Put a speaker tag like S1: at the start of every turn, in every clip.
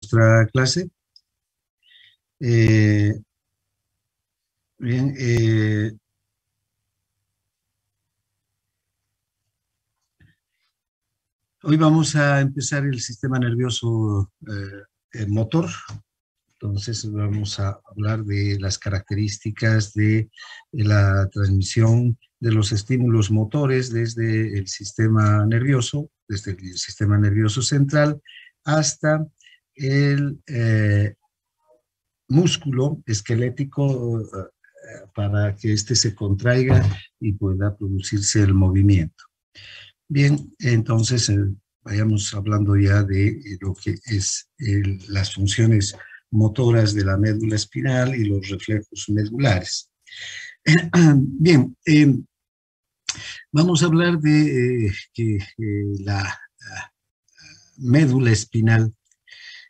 S1: nuestra clase. Bien, hoy vamos a empezar el sistema nervioso motor. Entonces vamos a hablar de las características de la transmisión de los estímulos motores desde el sistema nervioso central hasta el músculo esquelético para que éste se contraiga y pueda producirse el movimiento. Bien, entonces vayamos hablando ya de lo que es las funciones motoras de la médula espinal y los reflejos medulares. Bien, vamos a hablar de que la médula espinal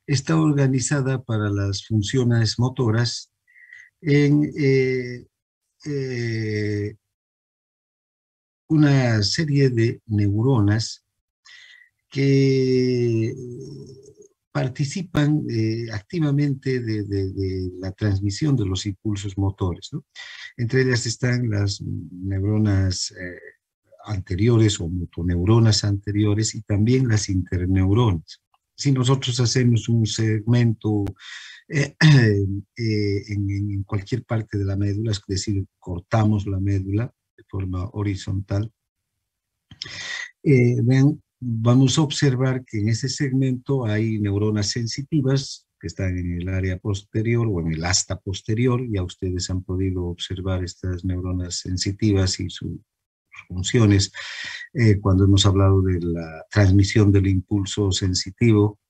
S1: está organizada para las funciones motoras en una serie de neuronas que participan activamente de la transmisión de los impulsos motores, ¿no? Entre ellas están las neuronas anteriores o motoneuronas anteriores y también las interneuronas. Si nosotros hacemos un segmento en cualquier parte de la médula, es decir, cortamos la médula de forma horizontal, vean, vamos a observar que en ese segmento hay neuronas sensitivas que están en el área posterior o en el asta posterior. Ya ustedes han podido observar estas neuronas sensitivas y sus funciones cuando hemos hablado de la transmisión del impulso sensitivo.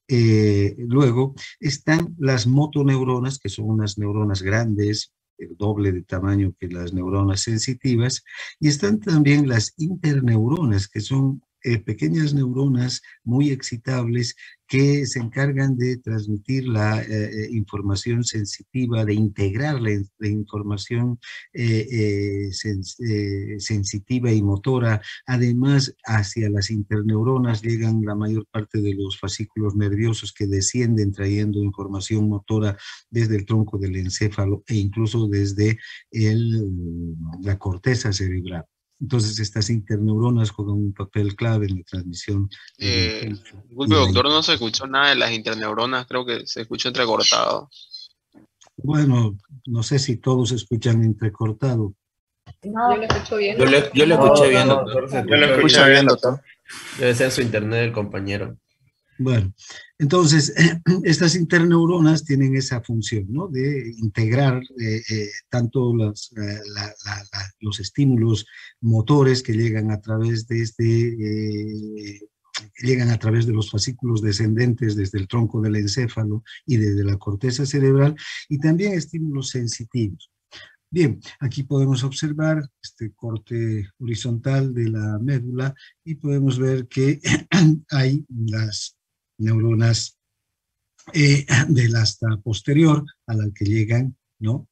S1: Luego están las motoneuronas, que son unas neuronas grandes, el doble de tamaño que las neuronas sensitivas, y están también las interneuronas, que son pequeñas neuronas muy excitables que se encargan de transmitir la información sensitiva, de integrar la información sensitiva y motora. Además, hacia las interneuronas llegan la mayor parte de los fascículos nerviosos que descienden trayendo información motora desde el tronco del encéfalo e incluso desde la corteza cerebral. Entonces, estas interneuronas juegan un papel clave en la transmisión.
S2: Disculpe, doctor, no se escuchó nada de las interneuronas, creo que se escuchó entrecortado.
S1: Bueno, no sé si todos escuchan entrecortado.
S3: No, yo lo escucho bien.
S4: Yo lo escuché bien, doctor.
S2: Yo lo escucho bien, doctor.
S4: Debe ser su internet del compañero.
S1: Bueno, entonces, estas interneuronas tienen esa función, ¿no? De integrar tanto los estímulos motores que llegan a través de llegan a través de los fascículos descendentes desde el tronco del encéfalo y desde la corteza cerebral, y también estímulos sensitivos. Bien, aquí podemos observar este corte horizontal de la médula y podemos ver que hay las neuronas del asta posterior a la que llegan, ¿no?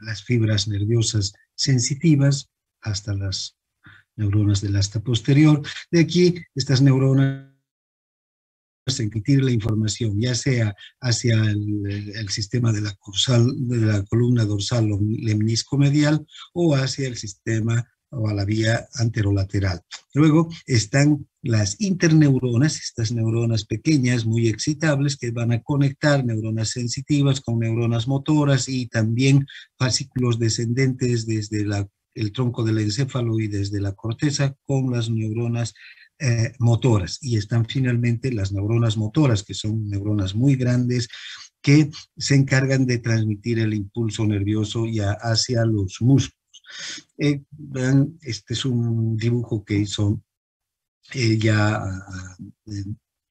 S1: Las fibras nerviosas sensitivas hasta las neuronas del asta posterior. De aquí, estas neuronas transmitir la información, ya sea hacia el sistema de la columna dorsal o lemnisco-medial o hacia el sistema o a la vía anterolateral. Luego están las interneuronas, estas neuronas pequeñas, muy excitables, que van a conectar neuronas sensitivas con neuronas motoras y también fascículos descendentes desde el tronco del encéfalo y desde la corteza con las neuronas motoras. Y están finalmente las neuronas motoras, que son neuronas muy grandes que se encargan de transmitir el impulso nervioso ya hacia los músculos. Vean, este es un dibujo que hizo ya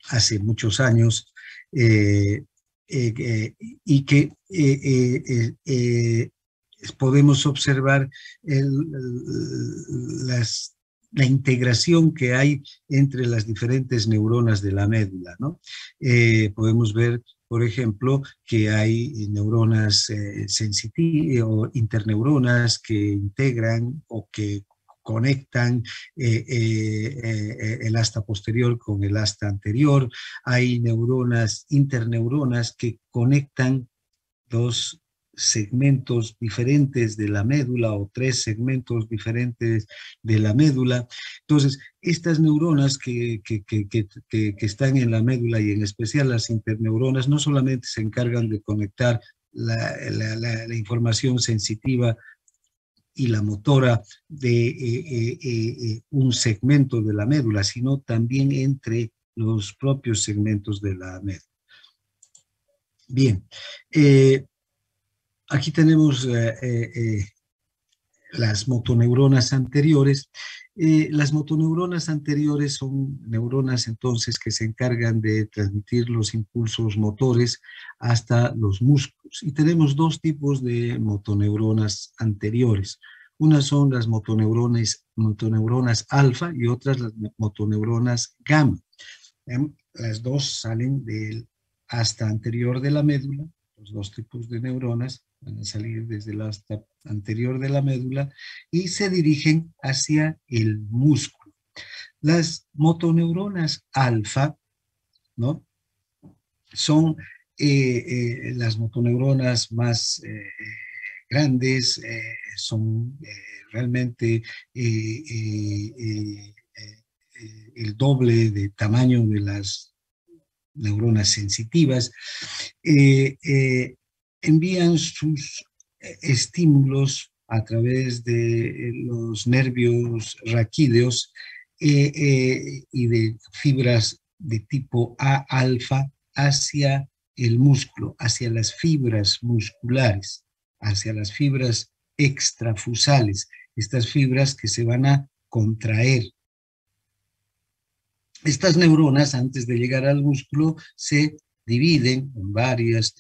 S1: hace muchos años y que podemos observar la integración que hay entre las diferentes neuronas de la médula, ¿no? Podemos ver, por ejemplo, que hay neuronas sensitivas o interneuronas que integran o que conectan el asta posterior con el asta anterior. Hay neuronas, interneuronas que conectan dos segmentos diferentes de la médula o tres segmentos diferentes de la médula. Entonces, estas neuronas que están en la médula y en especial las interneuronas no solamente se encargan de conectar la información sensitiva y la motora de un segmento de la médula, sino también entre los propios segmentos de la médula. Bien, aquí tenemos las motoneuronas anteriores. Las motoneuronas anteriores son neuronas entonces que se encargan de transmitir los impulsos motores hasta los músculos. Y tenemos dos tipos de motoneuronas anteriores. Unas son las motoneuronas alfa y otras las motoneuronas gamma. Las dos salen del asta anterior de la médula. Los dos tipos de neuronas van a salir desde el asta anterior de la médula y se dirigen hacia el músculo. Las motoneuronas alfa, ¿no?, son las motoneuronas más grandes, son realmente el doble de tamaño de las neuronas sensitivas. Envían sus estímulos a través de los nervios raquídeos y de fibras de tipo A-alfa hacia el músculo, hacia las fibras musculares, hacia las fibras extrafusales, estas fibras que se van a contraer. Estas neuronas, antes de llegar al músculo, se dividen en varios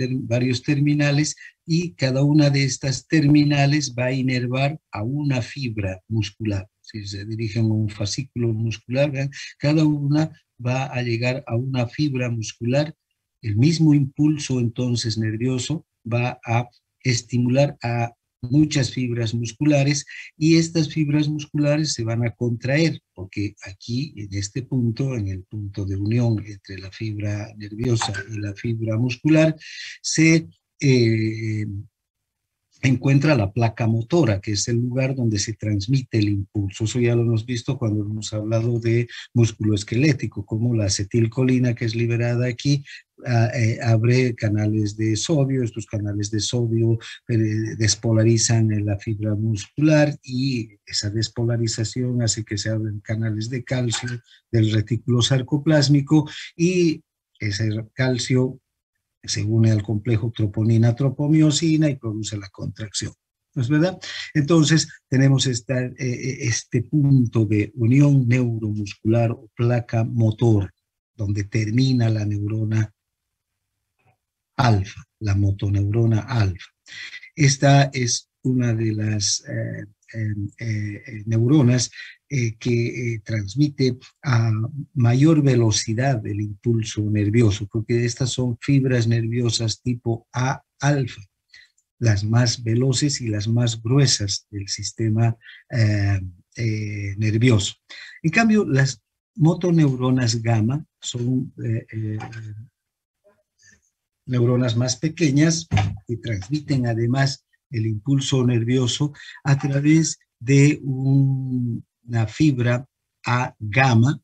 S1: terminales y cada una de estas terminales va a inervar a una fibra muscular. Si se dirigen a un fascículo muscular, cada una va a llegar a una fibra muscular. El mismo impulso entonces nervioso va a estimular a muchas fibras musculares y estas fibras musculares se van a contraer porque aquí en este punto, en el punto de unión entre la fibra nerviosa y la fibra muscular, se encuentra la placa motora, que es el lugar donde se transmite el impulso. Eso ya lo hemos visto cuando hemos hablado de músculo esquelético, como la acetilcolina que es liberada aquí abre canales de sodio. Estos canales de sodio despolarizan la fibra muscular y esa despolarización hace que se abren canales de calcio del retículo sarcoplásmico y ese calcio se une al complejo troponina-tropomiosina y produce la contracción. ¿No es verdad? Entonces, tenemos este punto de unión neuromuscular o placa motora, donde termina la neurona alfa, la motoneurona alfa. Esta es una de las neuronas que transmite a mayor velocidad el impulso nervioso, porque estas son fibras nerviosas tipo A-alfa, las más veloces y las más gruesas del sistema nervioso. En cambio, las motoneuronas gamma son neuronas más pequeñas que transmiten además el impulso nervioso a través de una fibra A-gamma.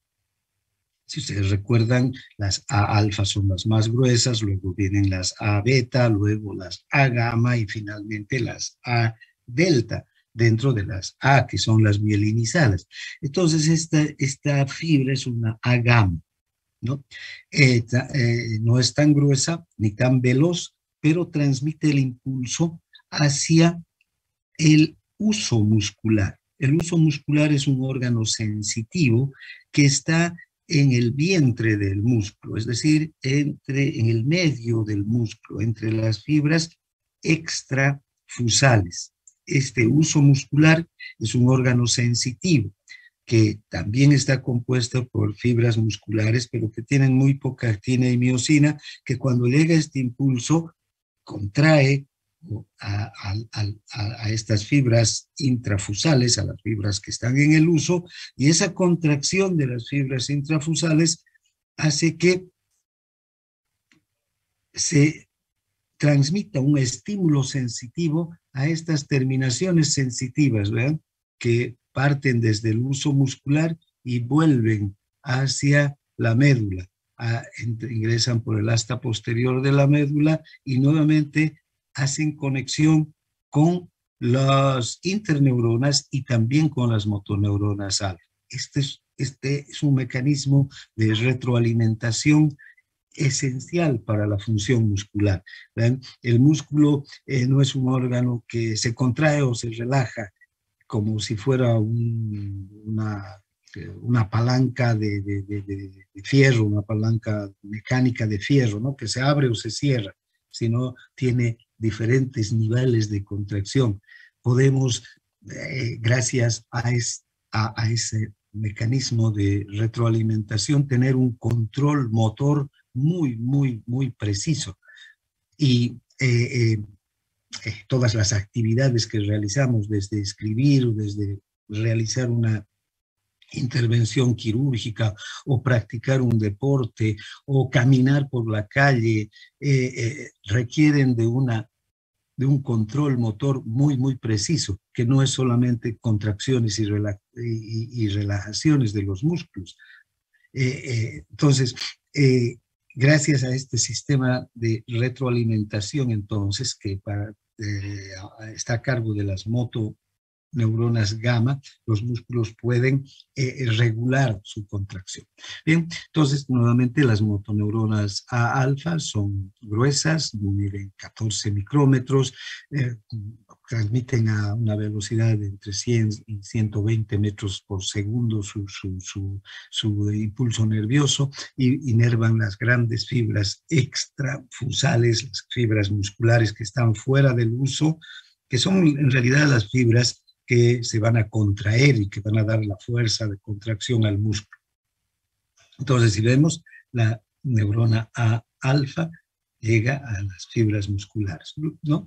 S1: Si ustedes recuerdan, las A-alfa son las más gruesas, luego vienen las A-beta, luego las A-gamma y finalmente las A-delta, dentro de las A, que son las mielinizadas. Entonces, esta fibra es una A-gamma, ¿no? No es tan gruesa ni tan veloz, pero transmite el impulso hacia el uso muscular. El uso muscular es un órgano sensitivo que está en el vientre del músculo, es decir, en el medio del músculo, entre las fibras extrafusales. Este uso muscular es un órgano sensitivo que también está compuesto por fibras musculares, pero que tienen muy poca actina y miosina, que cuando llega este impulso contrae a estas fibras intrafusales, a las fibras que están en el uso, y esa contracción de las fibras intrafusales hace que se transmita un estímulo sensitivo a estas terminaciones sensitivas, ¿verdad? Que parten desde el uso muscular y vuelven hacia la médula. Ingresan por el asta posterior de la médula y nuevamente hacen conexión con las interneuronas y también con las motoneuronas alfa. Este es un mecanismo de retroalimentación esencial para la función muscular. ¿Ven? El músculo no es un órgano que se contrae o se relaja como si fuera una palanca de fierro, una palanca mecánica de fierro, ¿no? Que se abre o se cierra, sino tiene diferentes niveles de contracción. Podemos, gracias a ese mecanismo de retroalimentación, tener un control motor muy preciso. Y todas las actividades que realizamos, desde escribir, desde realizar una intervención quirúrgica o practicar un deporte o caminar por la calle, requieren de un control motor muy preciso, que no es solamente contracciones y relajaciones de los músculos. Entonces, gracias a este sistema de retroalimentación, entonces, que está a cargo de las motoneuronas gamma, los músculos pueden regular su contracción. Bien, entonces, nuevamente, las motoneuronas A alfa son gruesas, miden 14 micrómetros, transmiten a una velocidad de entre 100 y 120 metros por segundo su impulso nervioso, y inervan las grandes fibras extrafusales, las fibras musculares que están fuera del uso, que son en realidad las fibras que se van a contraer y que van a dar la fuerza de contracción al músculo. Entonces, si vemos, la neurona A alfa llega a las fibras musculares, ¿no?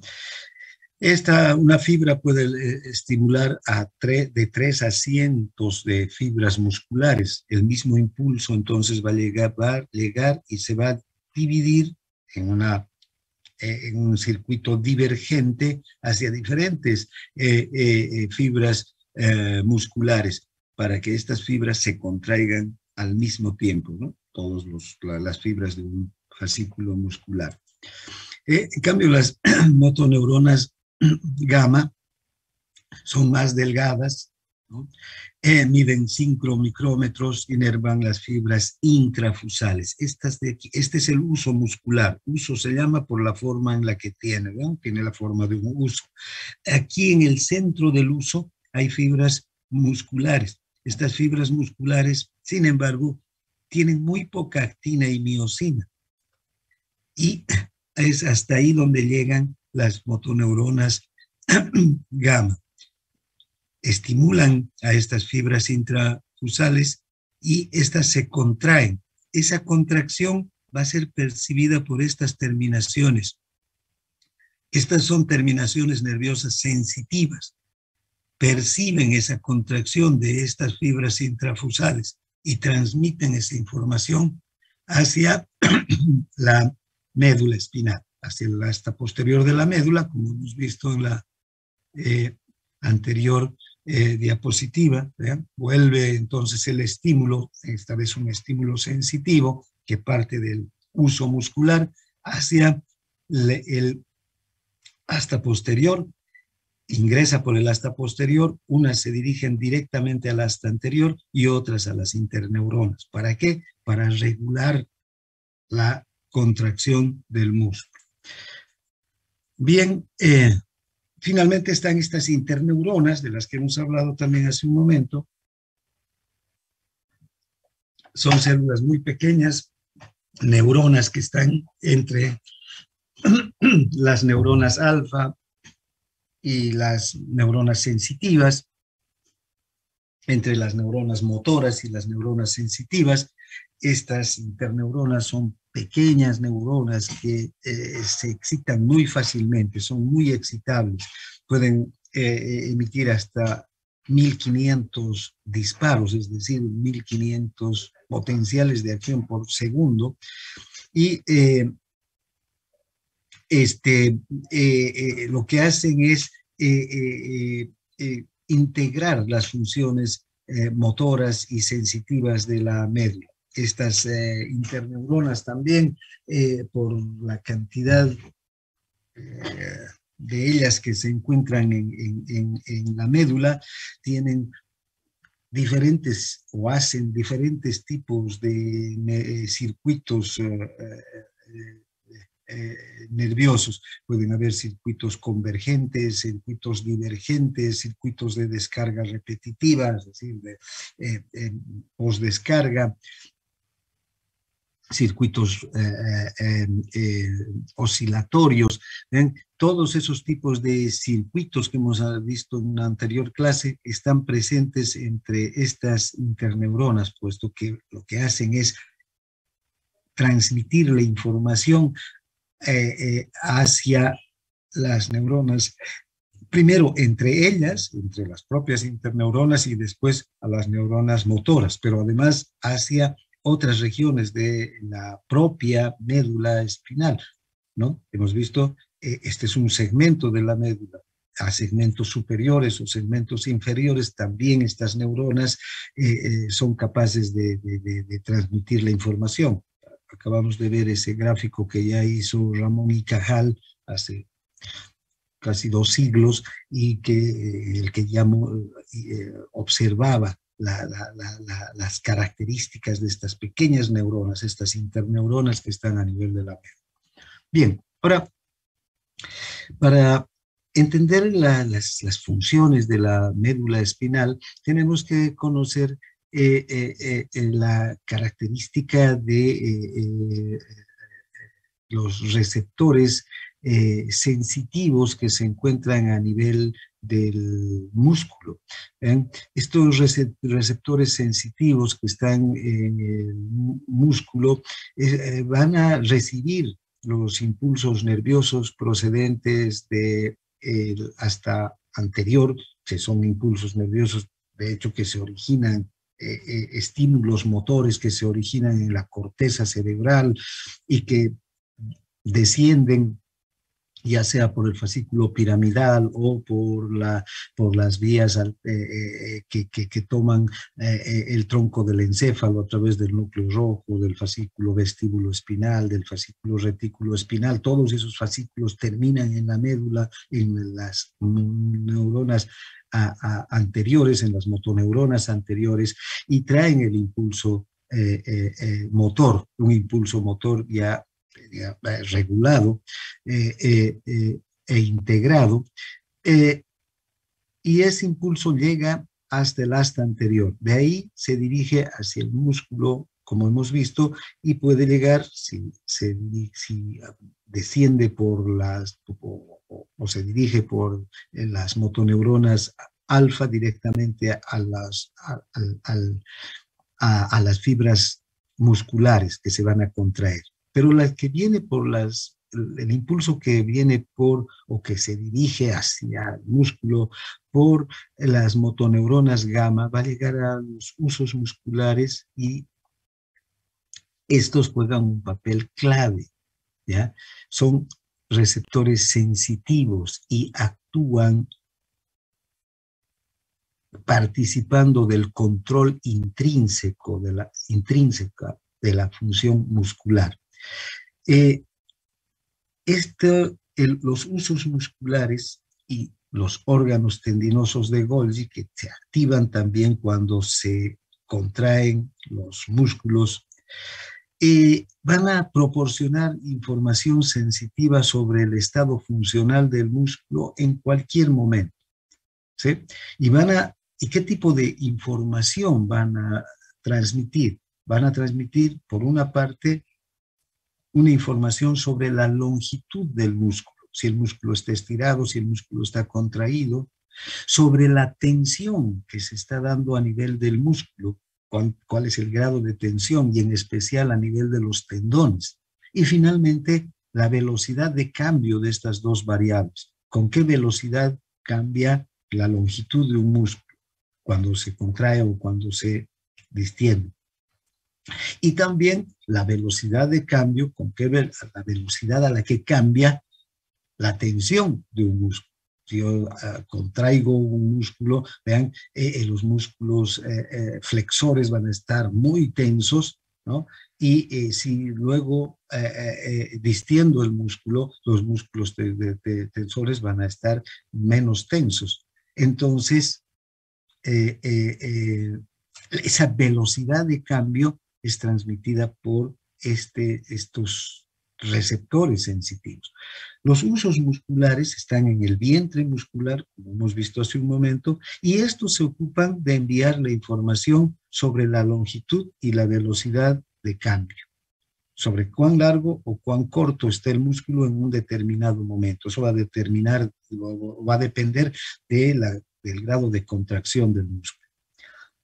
S1: Una fibra puede estimular de 3 a cientos de fibras musculares. El mismo impulso entonces va a llegar y se va a dividir en un circuito divergente hacia diferentes fibras musculares, para que estas fibras se contraigan al mismo tiempo, ¿no? Todas las fibras de un fascículo muscular. En cambio, las motoneuronas gamma son más delgadas, ¿no? Miden 5 micrómetros, inervan las fibras intrafusales. Este es el uso muscular. Uso se llama por la forma en la que tiene, ¿no? Tiene la forma de un uso. Aquí en el centro del uso hay fibras musculares. Estas fibras musculares, sin embargo, tienen muy poca actina y miosina. Y es hasta ahí donde llegan las motoneuronas gamma. Estimulan a estas fibras intrafusales y estas se contraen. Esa contracción va a ser percibida por estas terminaciones. Estas son terminaciones nerviosas sensitivas. Perciben esa contracción de estas fibras intrafusales y transmiten esa información hacia la médula espinal, hacia el asta posterior de la médula, como hemos visto en la anterior diapositiva. ¿Vean? Vuelve entonces el estímulo, esta vez un estímulo sensitivo que parte del uso muscular hacia el asta posterior, ingresa por el asta posterior, unas se dirigen directamente al asta anterior y otras a las interneuronas. ¿Para qué? Para regular la contracción del músculo. Bien, finalmente están estas interneuronas, de las que hemos hablado también hace un momento. Son células muy pequeñas, neuronas que están entre las neuronas alfa y las neuronas sensitivas, entre las neuronas motoras y las neuronas sensitivas. Estas interneuronas son pequeñas neuronas que se excitan muy fácilmente, son muy excitables, pueden emitir hasta 1500 disparos, es decir, 1500 potenciales de acción por segundo, y lo que hacen es integrar las funciones motoras y sensitivas de la médula. Estas interneuronas también, por la cantidad de ellas que se encuentran en la médula, tienen diferentes o hacen diferentes tipos de circuitos nerviosos. Pueden haber circuitos convergentes, circuitos divergentes, circuitos de descarga repetitiva, es decir, de postdescarga, circuitos oscilatorios. ¿Ven? Todos esos tipos de circuitos que hemos visto en una anterior clase están presentes entre estas interneuronas, puesto que lo que hacen es transmitir la información hacia las neuronas, primero entre ellas, entre las propias interneuronas, y después a las neuronas motoras, pero además hacia otras regiones de la propia médula espinal, ¿no? Hemos visto, este es un segmento de la médula. A segmentos superiores o segmentos inferiores también estas neuronas son capaces de transmitir la información. Acabamos de ver ese gráfico que ya hizo Ramón y Cajal hace casi 2 siglos, y que el que ya observaba las características de estas pequeñas neuronas, estas interneuronas que están a nivel de la médula. Bien, ahora, para entender las funciones de la médula espinal, tenemos que conocer la característica de los receptores sensitivos que se encuentran a nivel del músculo. Estos receptores sensitivos que están en el músculo van a recibir los impulsos nerviosos procedentes de hasta anterior, que son impulsos nerviosos, de hecho, que se originan, estímulos motores que se originan en la corteza cerebral y que descienden ya sea por el fascículo piramidal o por las vías que toman el tronco del encéfalo a través del núcleo rojo, del fascículo vestíbulo espinal, del fascículo retículo espinal. Todos esos fascículos terminan en la médula, en las neuronas anteriores, en las motoneuronas anteriores, y traen el impulso motor, un impulso motor ya regulado e integrado, y ese impulso llega hasta el asta anterior. De ahí se dirige hacia el músculo, como hemos visto, y puede llegar, si desciende por o se dirige por las motoneuronas alfa directamente a las fibras musculares que se van a contraer. Pero la que viene por el impulso que viene por, o que se dirige hacia el músculo por las motoneuronas gamma, va a llegar a los usos musculares, y estos juegan un papel clave, ¿ya? Son receptores sensitivos y actúan participando del control intrínseca de la función muscular. Los usos musculares y los órganos tendinosos de Golgi, que se activan también cuando se contraen los músculos, van a proporcionar información sensitiva sobre el estado funcional del músculo en cualquier momento, ¿sí? ¿Y qué tipo de información van a transmitir? Van a transmitir, por una parte, una información sobre la longitud del músculo, si el músculo está estirado, si el músculo está contraído, sobre la tensión que se está dando a nivel del músculo, cuál es el grado de tensión, y en especial a nivel de los tendones, Y finalmente, la velocidad de cambio de estas dos variables. ¿Con qué velocidad cambia la longitud de un músculo cuando se contrae o cuando se distiende? Y también la velocidad de cambio, la velocidad a la que cambia la tensión de un músculo. Si yo contraigo un músculo, vean, los músculos flexores van a estar muy tensos, ¿no? Y si luego distiendo el músculo, los músculos tensores van a estar menos tensos. Entonces, esa velocidad de cambio es transmitida por estos receptores sensitivos. Los usos musculares están en el vientre muscular, como hemos visto hace un momento, y estos se ocupan de enviar la información sobre la longitud y la velocidad de cambio, sobre cuán largo o cuán corto está el músculo en un determinado momento. Eso va a determinar, va a depender del grado de contracción del músculo.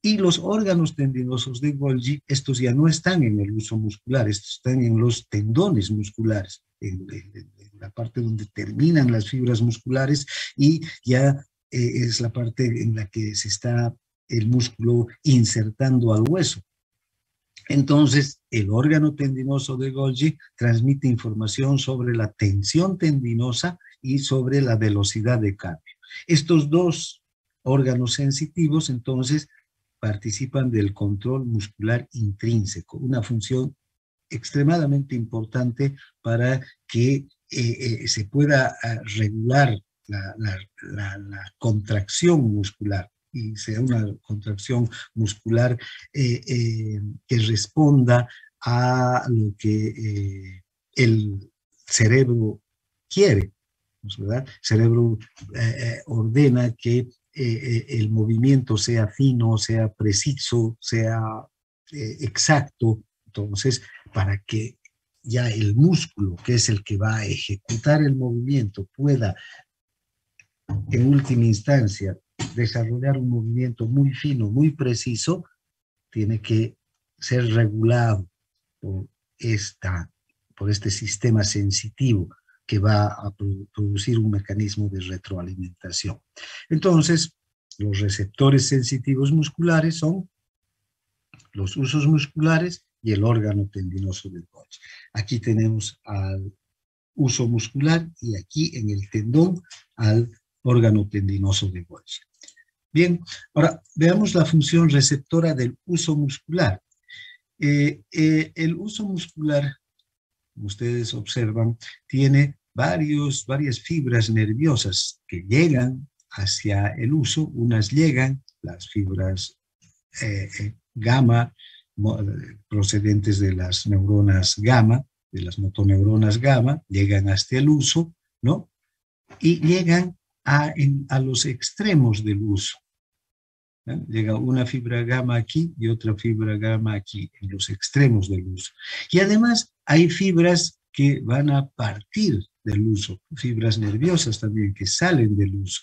S1: Y los órganos tendinosos de Golgi, estos ya no están en el uso muscular, estos están en los tendones musculares, en la parte donde terminan las fibras musculares, y ya es la parte en la que se está el músculo insertando al hueso. Entonces, el órgano tendinoso de Golgi transmite información sobre la tensión tendinosa y sobre la velocidad de cambio. Estos dos órganos sensitivos, entonces, participan del control muscular intrínseco, una función extremadamente importante para que se pueda regular la contracción muscular, y sea una contracción muscular que responda a lo que el cerebro quiere, ¿verdad? El cerebro ordena que el movimiento sea fino, sea preciso, sea exacto. Entonces, para que ya el músculo, que es el que va a ejecutar el movimiento, pueda en última instancia desarrollar un movimiento muy fino, muy preciso, tiene que ser regulado por este sistema sensitivo que va a producir un mecanismo de retroalimentación. Entonces, los receptores sensitivos musculares son los usos musculares y el órgano tendinoso del Golgi. Aquí tenemos al uso muscular y aquí en el tendón al órgano tendinoso de Golgi. Bien, ahora veamos la función receptora del uso muscular. El uso muscular, como ustedes observan, tiene varias fibras nerviosas que llegan hacia el uso. Unas llegan, las fibras gamma, procedentes de las neuronas gamma, de las motoneuronas gamma, llegan hasta el uso, ¿no? Y llegan a los extremos del uso. Llega una fibra gamma aquí y otra fibra gamma aquí, en los extremos del uso. Y además hay fibras que van a partir del uso, fibras nerviosas también que salen del uso.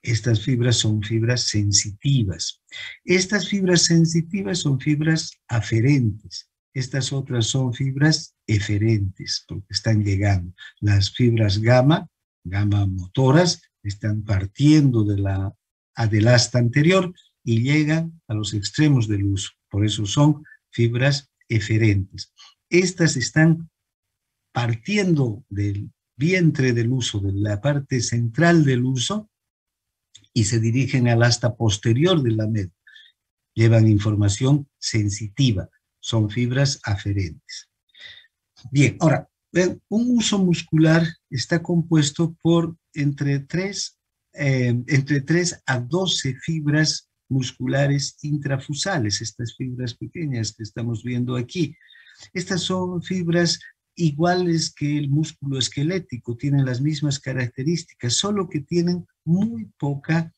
S1: Estas fibras son fibras sensitivas. Estas fibras sensitivas son fibras aferentes. Estas otras son fibras eferentes, porque están llegando. Las fibras gamma motoras, están partiendo del asta anterior y llegan a los extremos del uso. Por eso son fibras eferentes. Estas están partiendo del vientre del uso, de la parte central del uso, y se dirigen al asta posterior de la médula. Llevan información sensitiva, son fibras aferentes. Bien, ahora, un uso muscular está compuesto por entre 3 a 12 fibras musculares intrafusales, estas fibras pequeñas que estamos viendo aquí. Estas son fibras iguales que el músculo esquelético, tienen las mismas características, solo que tienen muy poca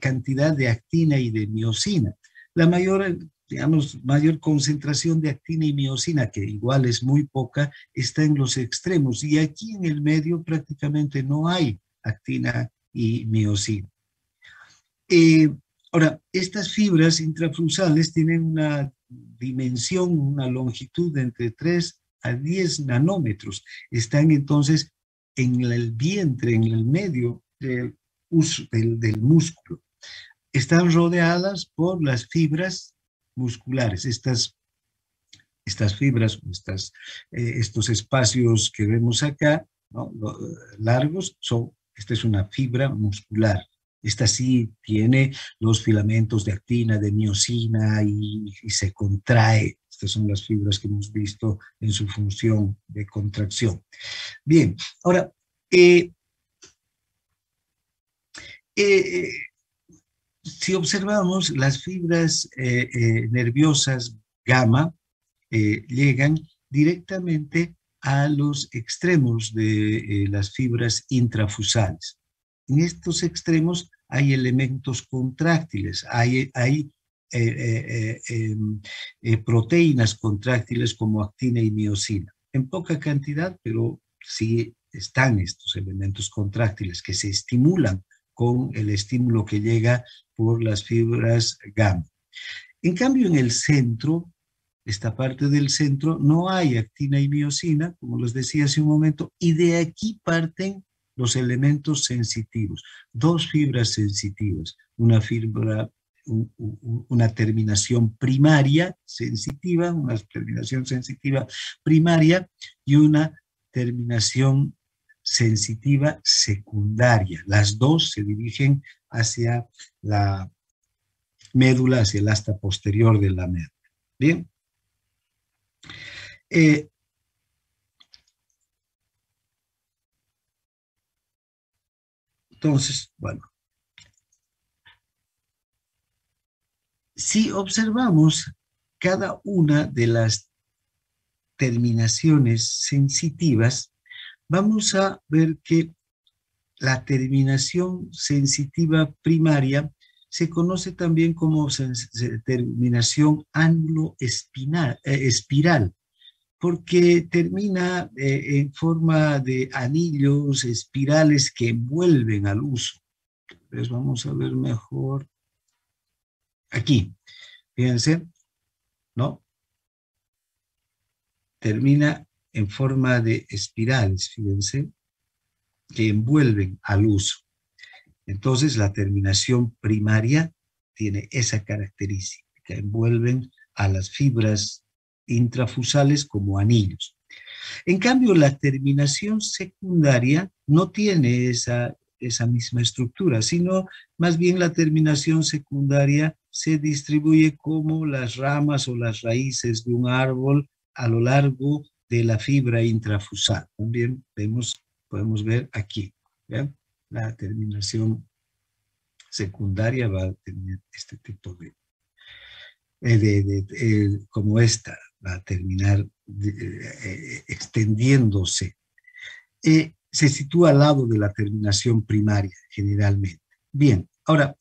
S1: cantidad de actina y de miosina. La mayor concentración de actina y miosina, que igual es muy poca, está en los extremos, y aquí en el medio prácticamente no hay actina y miosina. Ahora, estas fibras intrafusales tienen una dimensión, una longitud de entre 3 a 10 nanómetros. Están entonces en el vientre, en el medio del músculo. Están rodeadas por las fibras musculares. Estas fibras, estos espacios que vemos acá, ¿no?, largos, esta es una fibra muscular. Esta sí tiene los filamentos de actina, de miosina y se contrae. Estas son las fibras que hemos visto en su función de contracción. Bien, ahora, si observamos las fibras nerviosas gamma, llegan directamente a los extremos de las fibras intrafusales. En estos extremos hay elementos contráctiles, hay proteínas contráctiles como actina y miosina. En poca cantidad, pero sí están estos elementos contráctiles que se estimulan con el estímulo que llega por las fibras gamma. En cambio, en el centro, esta parte del centro, no hay actina y miosina, como les decía hace un momento, y de aquí parten los elementos sensitivos. Dos fibras sensitivas, una terminación primaria sensitiva, una terminación sensitiva primaria y una terminación sensitiva secundaria. Las dos se dirigen hacia la médula, hacia el asta posterior de la médula. Bien. Entonces, bueno, si observamos cada una de las terminaciones sensitivas, vamos a ver que la terminación sensitiva primaria se conoce también como terminación ángulo-espiral, porque termina en forma de anillos espirales que envuelven al huso. Entonces vamos a ver mejor aquí. Fíjense, ¿no? Termina en forma de espirales, fíjense, que envuelven al huso. Entonces la terminación primaria tiene esa característica, que envuelven a las fibras intrafusales como anillos. En cambio, la terminación secundaria no tiene esa misma estructura, sino más bien la terminación secundaria se distribuye como las ramas o las raíces de un árbol a lo largo de la fibra intrafusal. También podemos ver aquí, ¿vean? La terminación secundaria va a tener este tipo como esta, va a terminar extendiéndose. Se sitúa al lado de la terminación primaria, generalmente. Bien, ahora,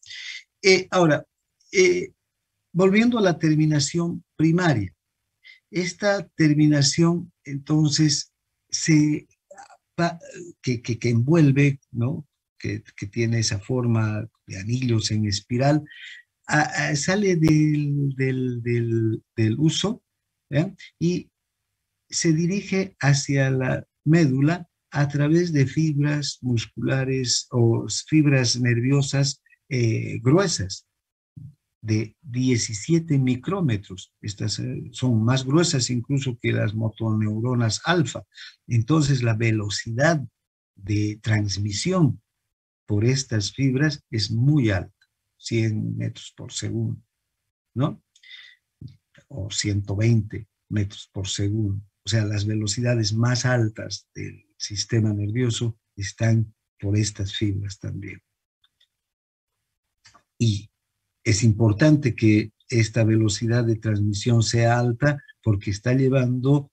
S1: volviendo a la terminación primaria, esta terminación, entonces, que envuelve, ¿no?, que tiene esa forma de anillos en espiral, sale del huso, ¿eh?, y se dirige hacia la médula a través de fibras musculares o fibras nerviosas gruesas de 17 micrómetros. Estas son más gruesas incluso que las motoneuronas alfa. Entonces la velocidad de transmisión por estas fibras es muy alta, 100 metros por segundo, ¿no? O 120 metros por segundo. O sea, las velocidades más altas del sistema nervioso están por estas fibras también. Y es importante que esta velocidad de transmisión sea alta porque está llevando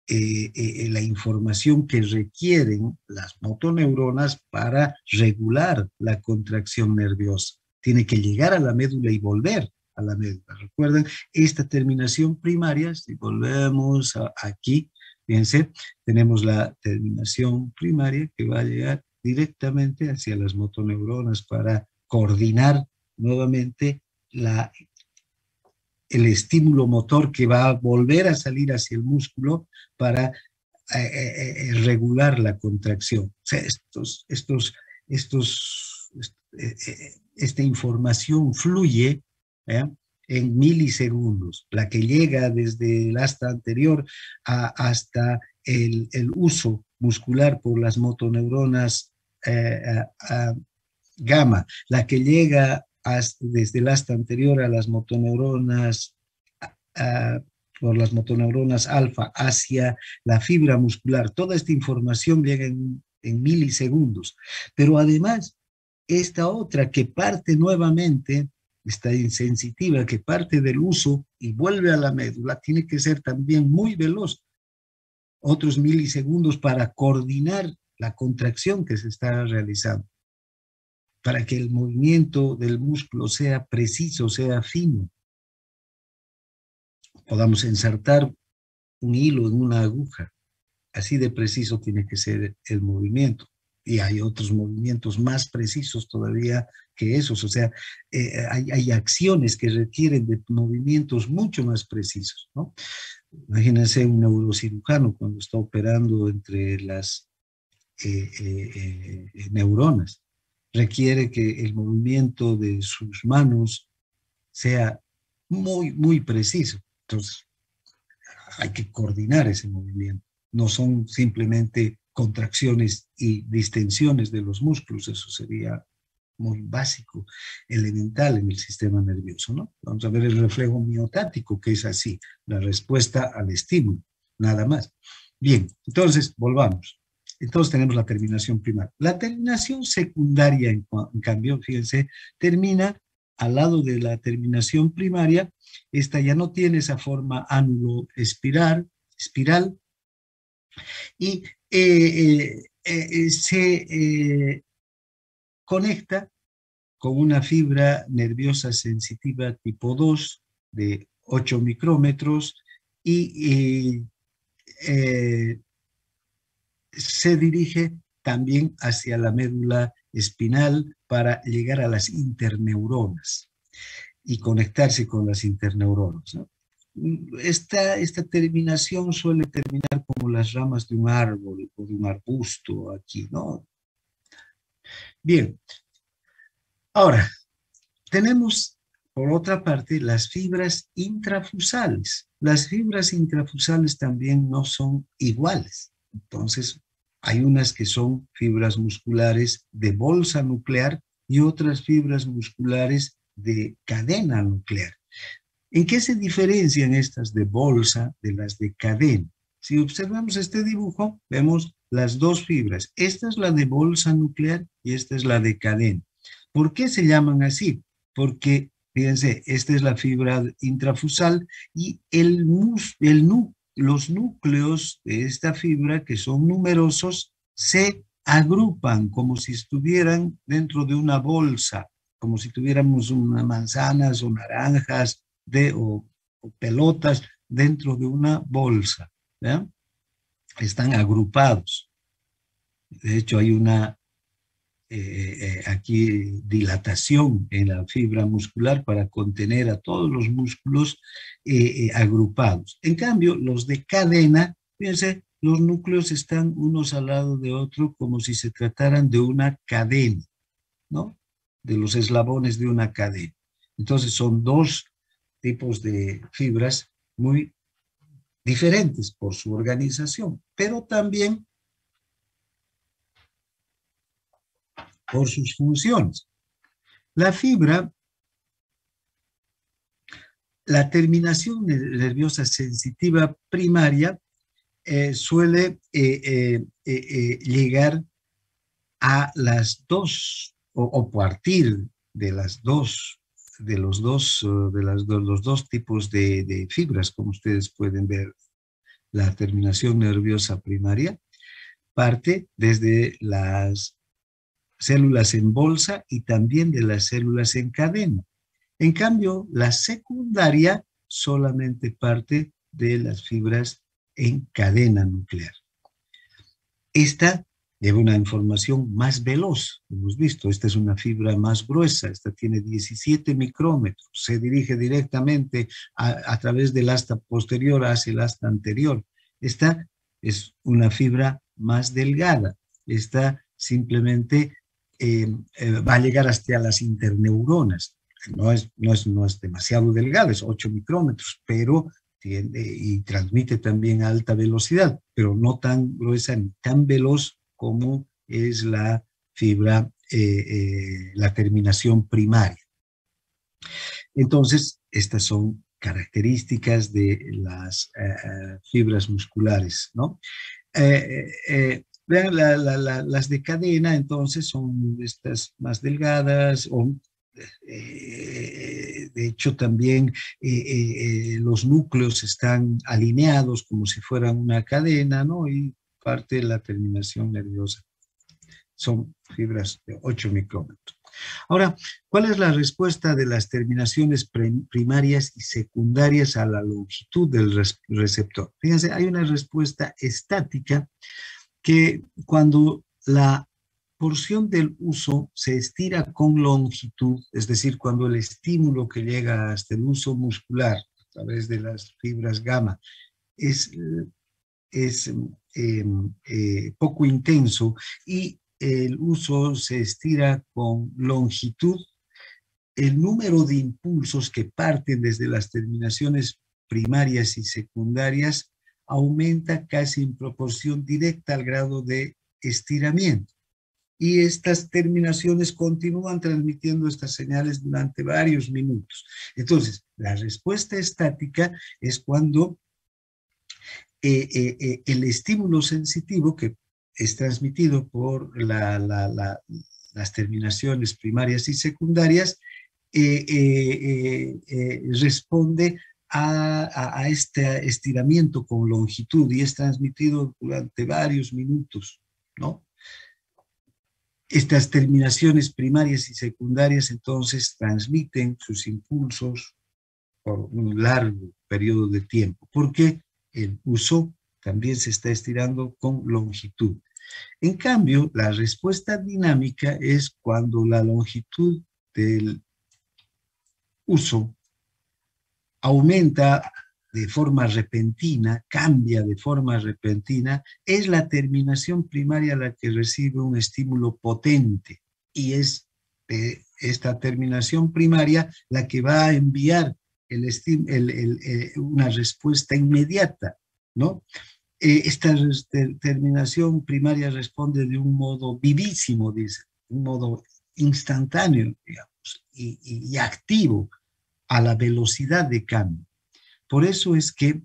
S1: la información que requieren las motoneuronas para regular la contracción nerviosa. Tiene que llegar a la médula y volver a la médula. Recuerden, esta terminación primaria, si volvemos aquí, fíjense, tenemos la terminación primaria que va a llegar directamente hacia las motoneuronas para coordinar nuevamente el estímulo motor que va a volver a salir hacia el músculo para regular la contracción. O sea, esta información fluye, ¿eh?, en milisegundos, la que llega desde el asta anterior hasta el uso muscular por las motoneuronas gamma, la que llega desde el asta anterior a las motoneuronas por las motoneuronas alfa hacia la fibra muscular. Toda esta información llega en milisegundos. Pero además, esta otra que parte nuevamente, esta insensitiva que parte del uso y vuelve a la médula, tiene que ser también muy veloz. Otros milisegundos para coordinar la contracción que se está realizando, para que el movimiento del músculo sea preciso, sea fino. Podamos ensartar un hilo en una aguja. Así de preciso tiene que ser el movimiento. Y hay otros movimientos más precisos todavía que esos. O sea, hay acciones que requieren de movimientos mucho más precisos, ¿no? Imagínense un neurocirujano cuando está operando entre las neuronas. Requiere que el movimiento de sus manos sea muy, muy preciso. Entonces, hay que coordinar ese movimiento. No son simplemente contracciones y distensiones de los músculos, eso sería muy básico, elemental en el sistema nervioso, ¿no? Vamos a ver el reflejo miotático, que es así, la respuesta al estímulo, nada más. Bien, entonces, volvamos. Entonces tenemos la terminación primaria. La terminación secundaria, en cambio, fíjense, termina al lado de la terminación primaria. Esta ya no tiene esa forma ánulo-espiral, y se conecta con una fibra nerviosa sensitiva tipo 2 de 8 micrómetros y se dirige también hacia la médula espinal para llegar a las interneuronas y conectarse con las interneuronas, ¿no? Esta terminación suele terminar como las ramas de un árbol o de un arbusto aquí, ¿no? Bien, ahora, tenemos por otra parte las fibras intrafusales. Las fibras intrafusales también no son iguales. Entonces, hay unas que son fibras musculares de bolsa nuclear y otras fibras musculares de cadena nuclear. ¿En qué se diferencian estas de bolsa de las de cadena? Si observamos este dibujo, vemos las dos fibras. Esta es la de bolsa nuclear y esta es la de cadena. ¿Por qué se llaman así? Porque, fíjense, esta es la fibra intrafusal y los núcleos de esta fibra, que son numerosos, se agrupan como si estuvieran dentro de una bolsa, como si tuviéramos unas manzanas o naranjas o pelotas dentro de una bolsa, ¿ya? Están agrupados. De hecho, hay una aquí dilatación en la fibra muscular para contener a todos los músculos agrupados. En cambio, los de cadena, fíjense, los núcleos están unos al lado de otro como si se trataran de una cadena, ¿no? De los eslabones de una cadena. Entonces son dos tipos de fibras muy diferentes por su organización, pero también por sus funciones. La fibra, la terminación nerviosa sensitiva primaria suele llegar a las dos, o partir de las dos, de los dos tipos de fibras, como ustedes pueden ver. La terminación nerviosa primaria parte desde las células en bolsa y también de las células en cadena. En cambio, la secundaria solamente parte de las fibras en cadena nuclear. Esta lleva una información más veloz, hemos visto, esta es una fibra más gruesa, esta tiene 17 micrómetros, se dirige directamente a través del asta posterior hacia el asta anterior. Esta es una fibra más delgada, esta simplemente va a llegar hasta las interneuronas, no es demasiado delgada, es 8 micrómetros, pero y transmite también a alta velocidad, pero no tan gruesa ni tan veloz como es la fibra, la terminación primaria. Entonces, estas son características de las fibras musculares, ¿no? Vean, las de cadena, entonces, son estas más delgadas, o de hecho también los núcleos están alineados como si fueran una cadena, ¿no? Y parte de la terminación nerviosa son fibras de 8 micrómetros. Ahora, ¿cuál es la respuesta de las terminaciones primarias y secundarias a la longitud del receptor? Fíjense, hay una respuesta estática que cuando la porción del uso se estira con longitud, es decir, cuando el estímulo que llega hasta el uso muscular a través de las fibras gamma es poco intenso y el uso se estira con longitud, el número de impulsos que parten desde las terminaciones primarias y secundarias aumenta casi en proporción directa al grado de estiramiento. Y estas terminaciones continúan transmitiendo estas señales durante varios minutos. Entonces, la respuesta estática es cuando el estímulo sensitivo que es transmitido por las terminaciones primarias y secundarias responde a este estiramiento con longitud y es transmitido durante varios minutos, ¿no? Estas terminaciones primarias y secundarias entonces transmiten sus impulsos por un largo periodo de tiempo, porque el uso también se está estirando con longitud. En cambio, la respuesta dinámica es cuando la longitud del uso aumenta de forma repentina, cambia de forma repentina, es la terminación primaria la que recibe un estímulo potente y es esta terminación primaria la que va a enviar una respuesta inmediata, ¿no? Esta terminación primaria responde de un modo vivísimo, dice, un modo instantáneo, digamos, y activo a la velocidad de cambio. Por eso es que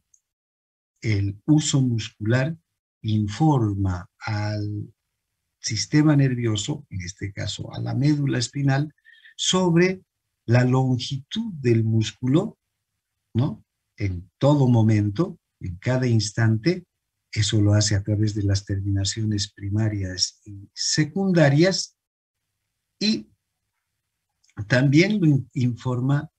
S1: el uso muscular informa al sistema nervioso, en este caso a la médula espinal, sobre la longitud del músculo, ¿no? En todo momento, en cada instante. Eso lo hace a través de las terminaciones primarias y secundarias, y también lo informa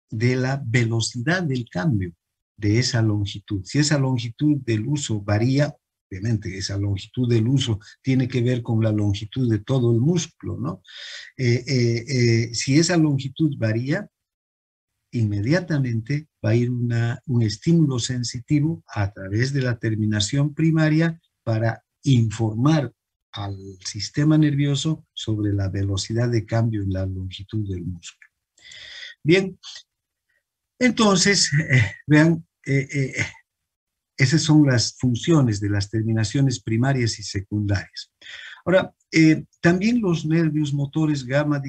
S1: de la velocidad del cambio de esa longitud. Si esa longitud del uso varía, obviamente esa longitud del uso tiene que ver con la longitud de todo el músculo, ¿no? Si esa longitud varía, inmediatamente va a ir un estímulo sensitivo a través de la terminación primaria para informar al sistema nervioso sobre la velocidad de cambio en la longitud del músculo. Bien, entonces, vean, esas son las funciones de las terminaciones primarias y secundarias. Ahora, también los nervios motores gamma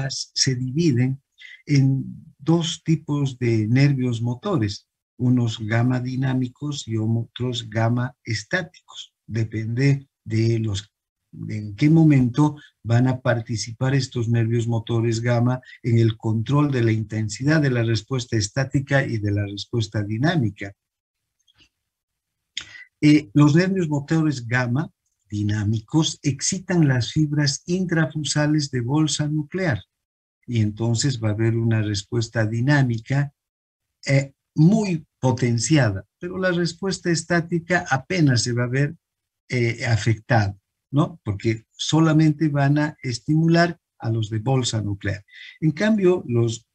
S1: se dividen en dos tipos de nervios motores, unos gamma dinámicos y otros gamma estáticos. Depende de en qué momento van a participar estos nervios motores gamma en el control de la intensidad de la respuesta estática y de la respuesta dinámica. Los nervios motores gamma dinámicos excitan las fibras intrafusales de bolsa nuclear y entonces va a haber una respuesta dinámica muy potenciada, pero la respuesta estática apenas se va a ver afectada, ¿no? Porque solamente van a estimular a los de bolsa nuclear. En cambio, los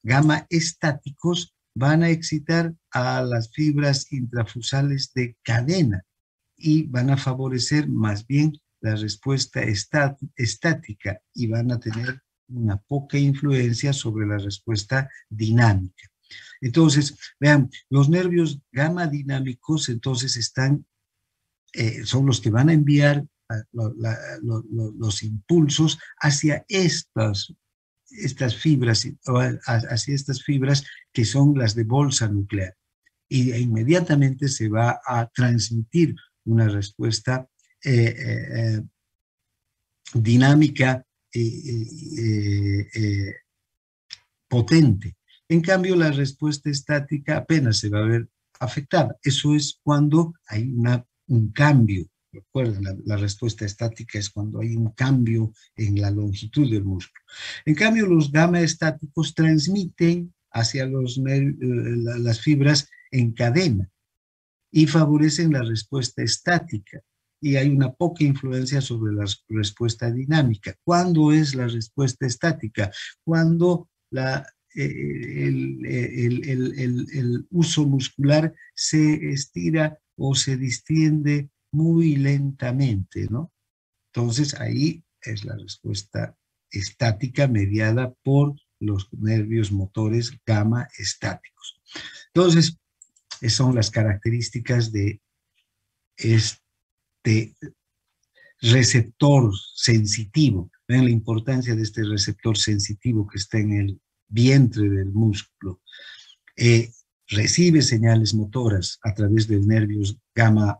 S1: gamma estáticos van a excitar a las fibras intrafusales de cadena y van a favorecer más bien la respuesta estática y van a tener una poca influencia sobre la respuesta dinámica. Entonces, vean, los nervios gamma dinámicos entonces son los que van a enviar los impulsos hacia estas fibras, hacia estas fibras que son las de bolsa nuclear. Y inmediatamente se va a transmitir una respuesta dinámica potente. En cambio, la respuesta estática apenas se va a ver afectada. Eso es cuando hay un cambio. Recuerden, la respuesta estática es cuando hay un cambio en la longitud del músculo. En cambio, los gamma estáticos transmiten hacia las fibras en cadena y favorecen la respuesta estática. Y hay una poca influencia sobre la respuesta dinámica. ¿Cuándo es la respuesta estática? Cuando el uso muscular se estira o se distiende muy lentamente, ¿no? Entonces ahí es la respuesta estática mediada por los nervios motores gamma estáticos. Entonces, esas son las características de este receptor sensitivo. Vean la importancia de este receptor sensitivo que está en el vientre del músculo. Recibe señales motoras a través de nervios gamma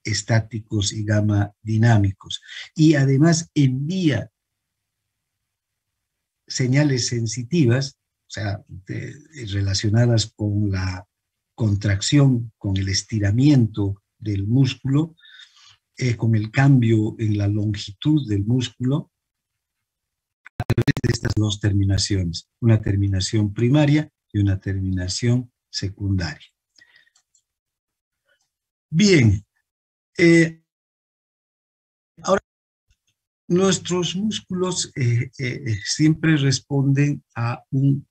S1: estáticos y gamma dinámicos. Y además envía señales sensitivas, o sea, relacionadas con la contracción, con el estiramiento del músculo, con el cambio en la longitud del músculo, a través de estas dos terminaciones, una terminación primaria y una terminación secundaria. Bien, ahora nuestros músculos siempre responden a un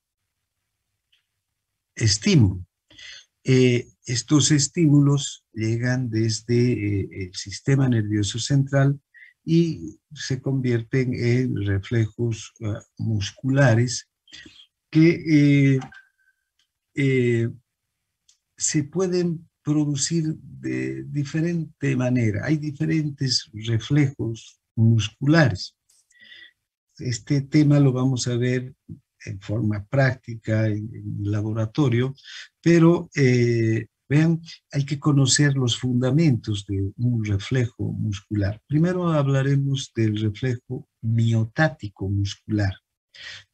S1: estímulo. Estos estímulos llegan desde el sistema nervioso central y se convierten en reflejos musculares que se pueden producir de diferente manera. Hay diferentes reflejos musculares. Este tema lo vamos a ver en forma práctica, en laboratorio, pero vean, hay que conocer los fundamentos de un reflejo muscular. Primero hablaremos del reflejo miotático muscular.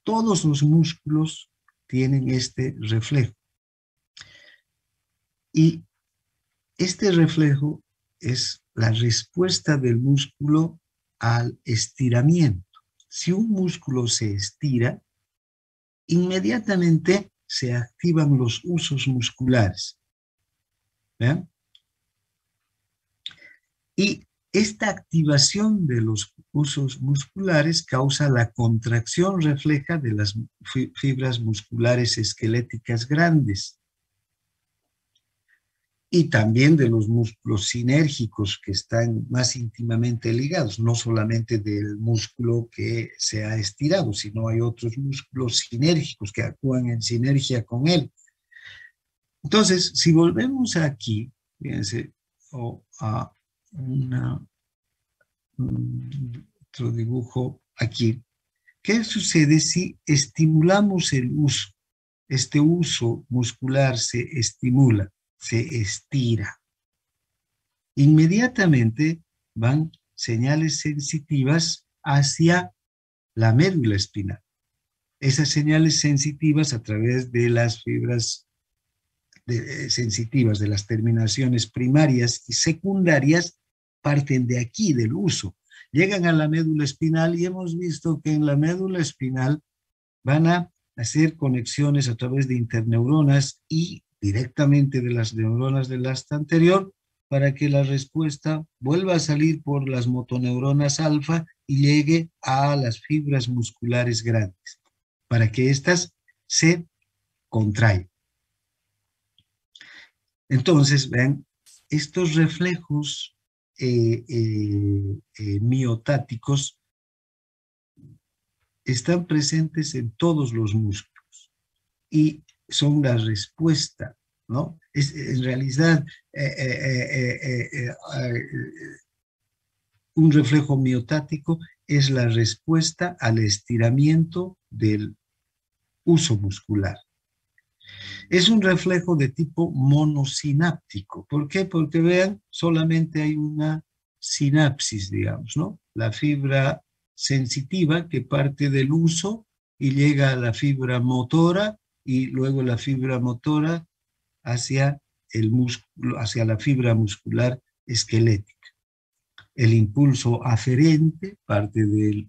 S1: Todos los músculos tienen este reflejo. Y este reflejo es la respuesta del músculo al estiramiento. Si un músculo se estira, inmediatamente se activan los usos musculares. ¿Vean? Y esta activación de los usos musculares causa la contracción refleja de las fibras musculares esqueléticas grandes y también de los músculos sinérgicos que están más íntimamente ligados, no solamente del músculo que se ha estirado, sino hay otros músculos sinérgicos que actúan en sinergia con él. Entonces, si volvemos aquí, fíjense, a otro dibujo aquí, ¿qué sucede si estimulamos el uso? Este uso muscular se estimula, se estira. Inmediatamente van señales sensitivas hacia la médula espinal. Esas señales sensitivas a través de las fibras sensitivas de las terminaciones primarias y secundarias parten de aquí, del uso. Llegan a la médula espinal y hemos visto que en la médula espinal van a hacer conexiones a través de interneuronas y directamente de las neuronas del asta anterior para que la respuesta vuelva a salir por las motoneuronas alfa y llegue a las fibras musculares grandes, para que éstas se contraigan. Entonces, vean, estos reflejos miotáticos están presentes en todos los músculos y son la respuesta, ¿no? En realidad, un reflejo miotático es la respuesta al estiramiento del uso muscular. Es un reflejo de tipo monosináptico. ¿Por qué? Porque vean, solamente hay una sinapsis, digamos, ¿no? La fibra sensitiva que parte del uso y llega a la fibra motora y luego la fibra motora hacia el músculo, hacia la fibra muscular esquelética. El impulso aferente parte del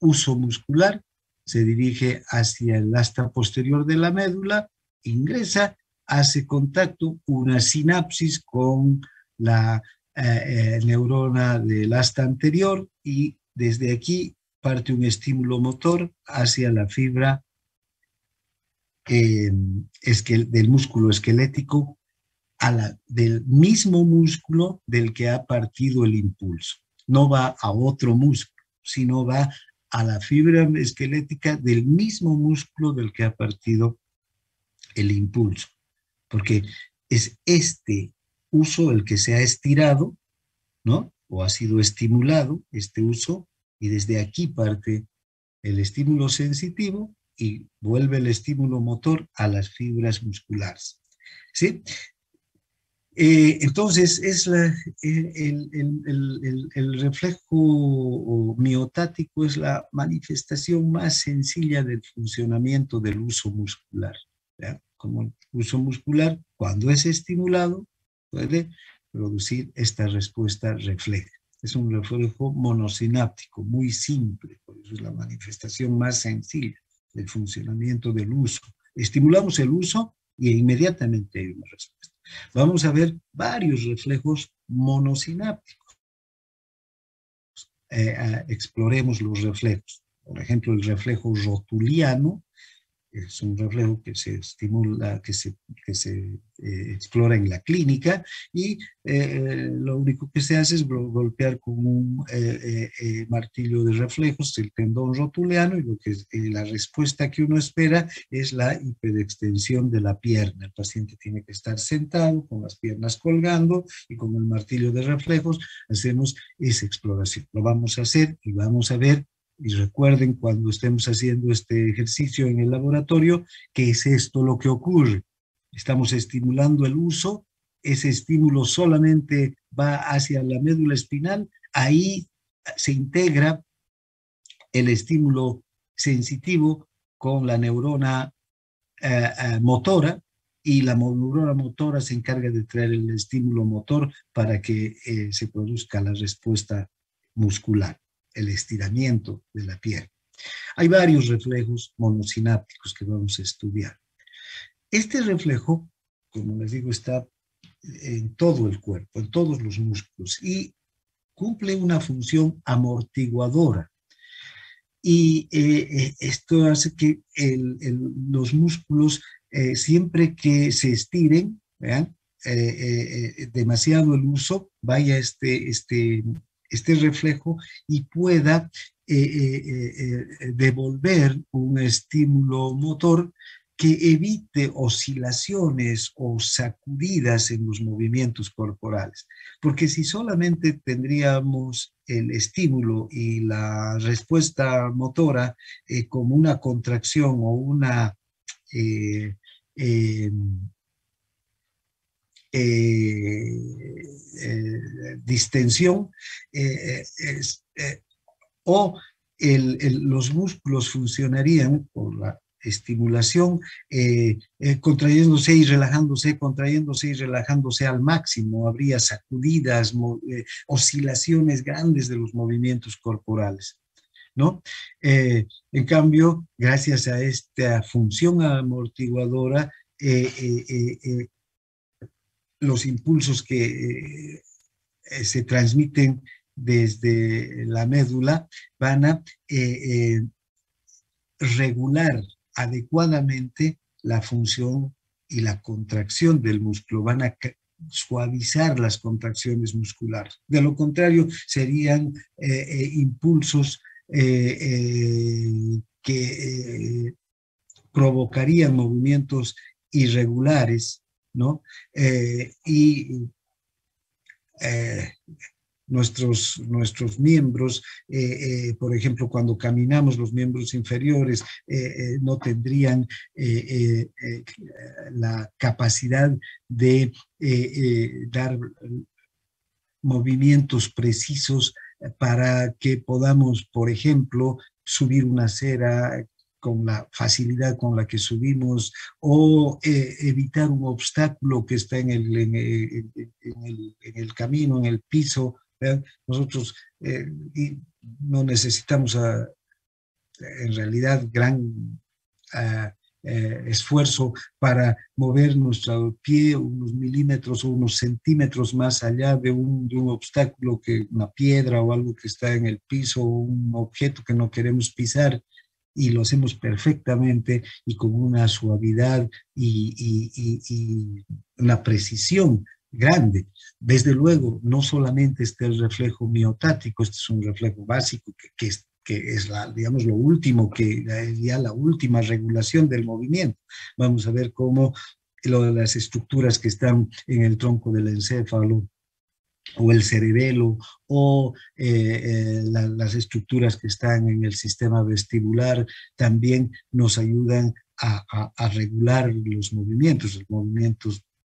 S1: uso muscular, se dirige hacia el asta posterior de la médula, ingresa, hace contacto, una sinapsis con la neurona del asta anterior y desde aquí parte un estímulo motor hacia la fibra del músculo esquelético, del mismo músculo del que ha partido el impulso. No va a otro músculo, sino va a la fibra esquelética del mismo músculo del que ha partido el impulso, porque es este uso el que se ha estirado, ¿no? O ha sido estimulado, este uso, y desde aquí parte el estímulo sensitivo y vuelve el estímulo motor a las fibras musculares, ¿sí? Entonces, es el reflejo miotático es la manifestación más sencilla del funcionamiento del uso muscular, ¿ya? Como el uso muscular, cuando es estimulado, puede producir esta respuesta refleja. Es un reflejo monosináptico, muy simple, por eso es la manifestación más sencilla del funcionamiento del uso. Estimulamos el uso y inmediatamente hay una respuesta. Vamos a ver varios reflejos monosinápticos. Exploremos los reflejos. Por ejemplo, el reflejo rotuliano es un reflejo que se estimula, que se explora en la clínica y lo único que se hace es golpear con un martillo de reflejos el tendón rotuliano y la respuesta que uno espera es la hiperextensión de la pierna. El paciente tiene que estar sentado con las piernas colgando y con el martillo de reflejos hacemos esa exploración. Lo vamos a hacer y vamos a ver. Y recuerden cuando estemos haciendo este ejercicio en el laboratorio, que es esto lo que ocurre. Estamos estimulando el uso, ese estímulo solamente va hacia la médula espinal, ahí se integra el estímulo sensitivo con la neurona motora, y la neurona motora se encarga de traer el estímulo motor para que se produzca la respuesta muscular, el estiramiento de la piel. Hay varios reflejos monosinápticos que vamos a estudiar. Este reflejo, como les digo, está en todo el cuerpo, en todos los músculos, y cumple una función amortiguadora. Y esto hace que los músculos, siempre que se estiren, ¿vean? Demasiado el uso, vaya este reflejo y pueda devolver un estímulo motor que evite oscilaciones o sacudidas en los movimientos corporales. Porque si solamente tendríamos el estímulo y la respuesta motora como una contracción o una distensión, los músculos funcionarían por la estimulación, contrayéndose y relajándose al máximo. Habría sacudidas, oscilaciones grandes de los movimientos corporales, ¿no? En cambio, gracias a esta función amortiguadora, los impulsos que se transmiten desde la médula van a regular adecuadamente la función y la contracción del músculo, van a suavizar las contracciones musculares. De lo contrario, serían impulsos que provocarían movimientos irregulares, ¿no? Nuestros miembros, por ejemplo, cuando caminamos, los miembros inferiores no tendrían la capacidad de dar movimientos precisos para que podamos, por ejemplo, subir una acera con la facilidad con la que subimos, o evitar un obstáculo que está en el camino, en el piso. ¿Verdad? Nosotros no necesitamos en realidad gran esfuerzo para mover nuestro pie unos milímetros o unos centímetros más allá de un obstáculo, que una piedra o algo que está en el piso, o un objeto que no queremos pisar, y lo hacemos perfectamente y con una suavidad y una precisión grande. Desde luego, no solamente está el reflejo miotático, este es un reflejo básico que es digamos, lo último, que es ya la última regulación del movimiento. Vamos a ver cómo las estructuras que están en el tronco del encéfalo, o el cerebelo, o las estructuras que están en el sistema vestibular, también nos ayudan a regular los movimientos.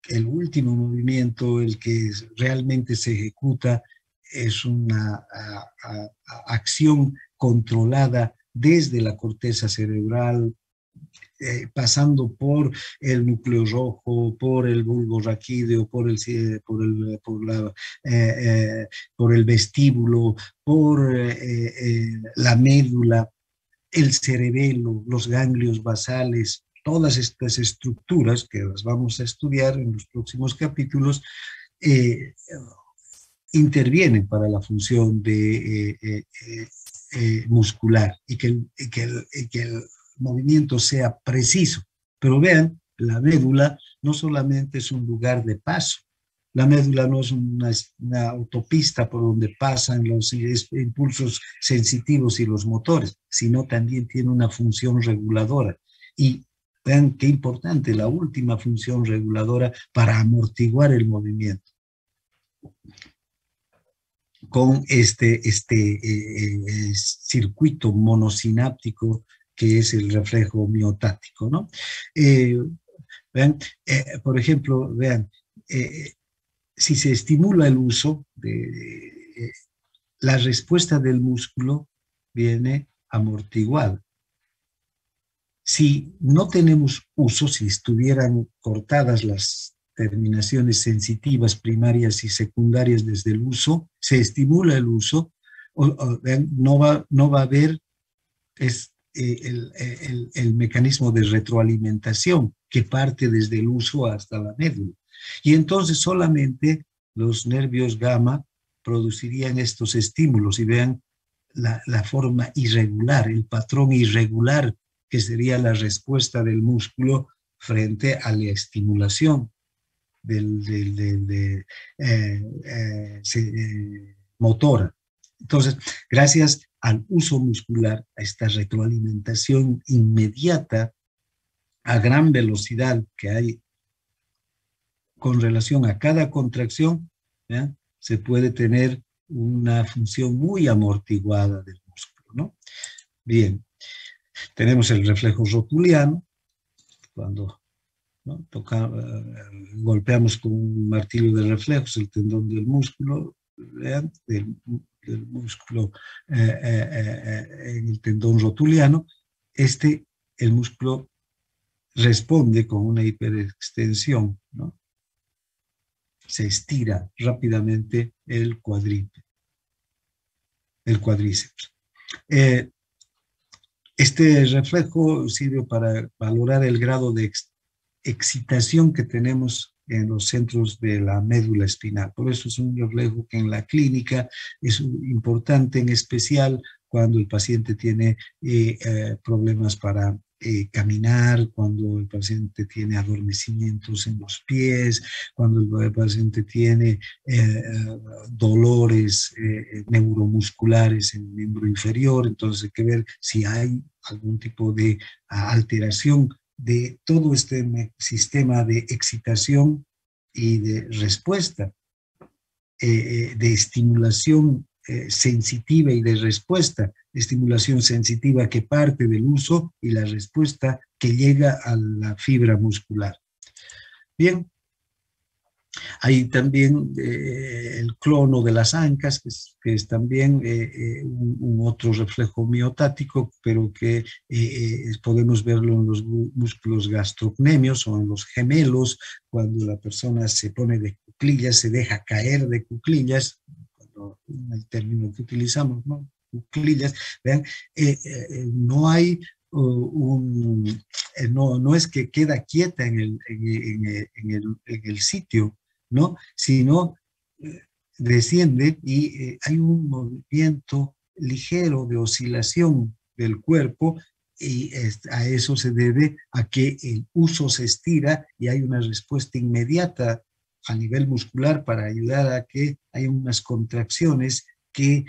S1: El último movimiento, el que realmente se ejecuta, es una acción controlada desde la corteza cerebral, pasando por el núcleo rojo, por el bulbo raquídeo, por el vestíbulo, por la médula, el cerebelo, los ganglios basales. Todas estas estructuras, que las vamos a estudiar en los próximos capítulos, intervienen para la función muscular, y que el movimiento sea preciso. Pero vean, la médula no solamente es un lugar de paso, la médula no es una autopista por donde pasan los impulsos sensitivos y los motores, sino también tiene una función reguladora. Y vean qué importante, la última función reguladora para amortiguar el movimiento. Con este circuito monosináptico que es el reflejo miotático, ¿no? Vean, por ejemplo, vean, si se estimula el uso, la respuesta del músculo viene amortiguada. Si no tenemos uso, si estuvieran cortadas las terminaciones sensitivas primarias y secundarias desde el uso, se estimula el uso, no va a haber el mecanismo de retroalimentación que parte desde el uso hasta la médula. Y entonces solamente los nervios gamma producirían estos estímulos, y vean la forma irregular, el patrón irregular que sería la respuesta del músculo frente a la estimulación motora. Entonces, gracias al uso muscular, a esta retroalimentación inmediata a gran velocidad que hay con relación a cada contracción, ¿ya?, se puede tener una función muy amortiguada del músculo, ¿no? Bien, tenemos el reflejo rotuliano, cuando, ¿no?, golpeamos con un martillo de reflejos el tendón del músculo, ¿vean?, del músculo en el tendón rotuliano, el músculo responde con una hiperextensión, ¿no? Se estira rápidamente el cuádriceps. Este reflejo sirve para valorar el grado de excitación que tenemos en los centros de la médula espinal. Por eso es un reflejo que en la clínica es importante, en especial cuando el paciente tiene problemas para caminar, cuando el paciente tiene adormecimientos en los pies, cuando el paciente tiene dolores neuromusculares en el miembro inferior. Entonces hay que ver si hay algún tipo de alteración de todo este sistema de excitación y de respuesta, de estimulación sensitiva y de respuesta, estimulación sensitiva que parte del uso y la respuesta que llega a la fibra muscular. Bien, hay también el clono de las ancas, que es también un otro reflejo miotático, pero que podemos verlo en los músculos gastrocnemios o en los gemelos, cuando la persona se pone de cuclillas, se deja caer de cuclillas, el término que utilizamos, ¿no? Cuclillas, vean, no hay no es que queda quieta en el sitio, ¿no? Sino desciende y hay un movimiento ligero de oscilación del cuerpo, y a eso se debe a que el uso se estira y hay una respuesta inmediata a nivel muscular para ayudar a que haya unas contracciones que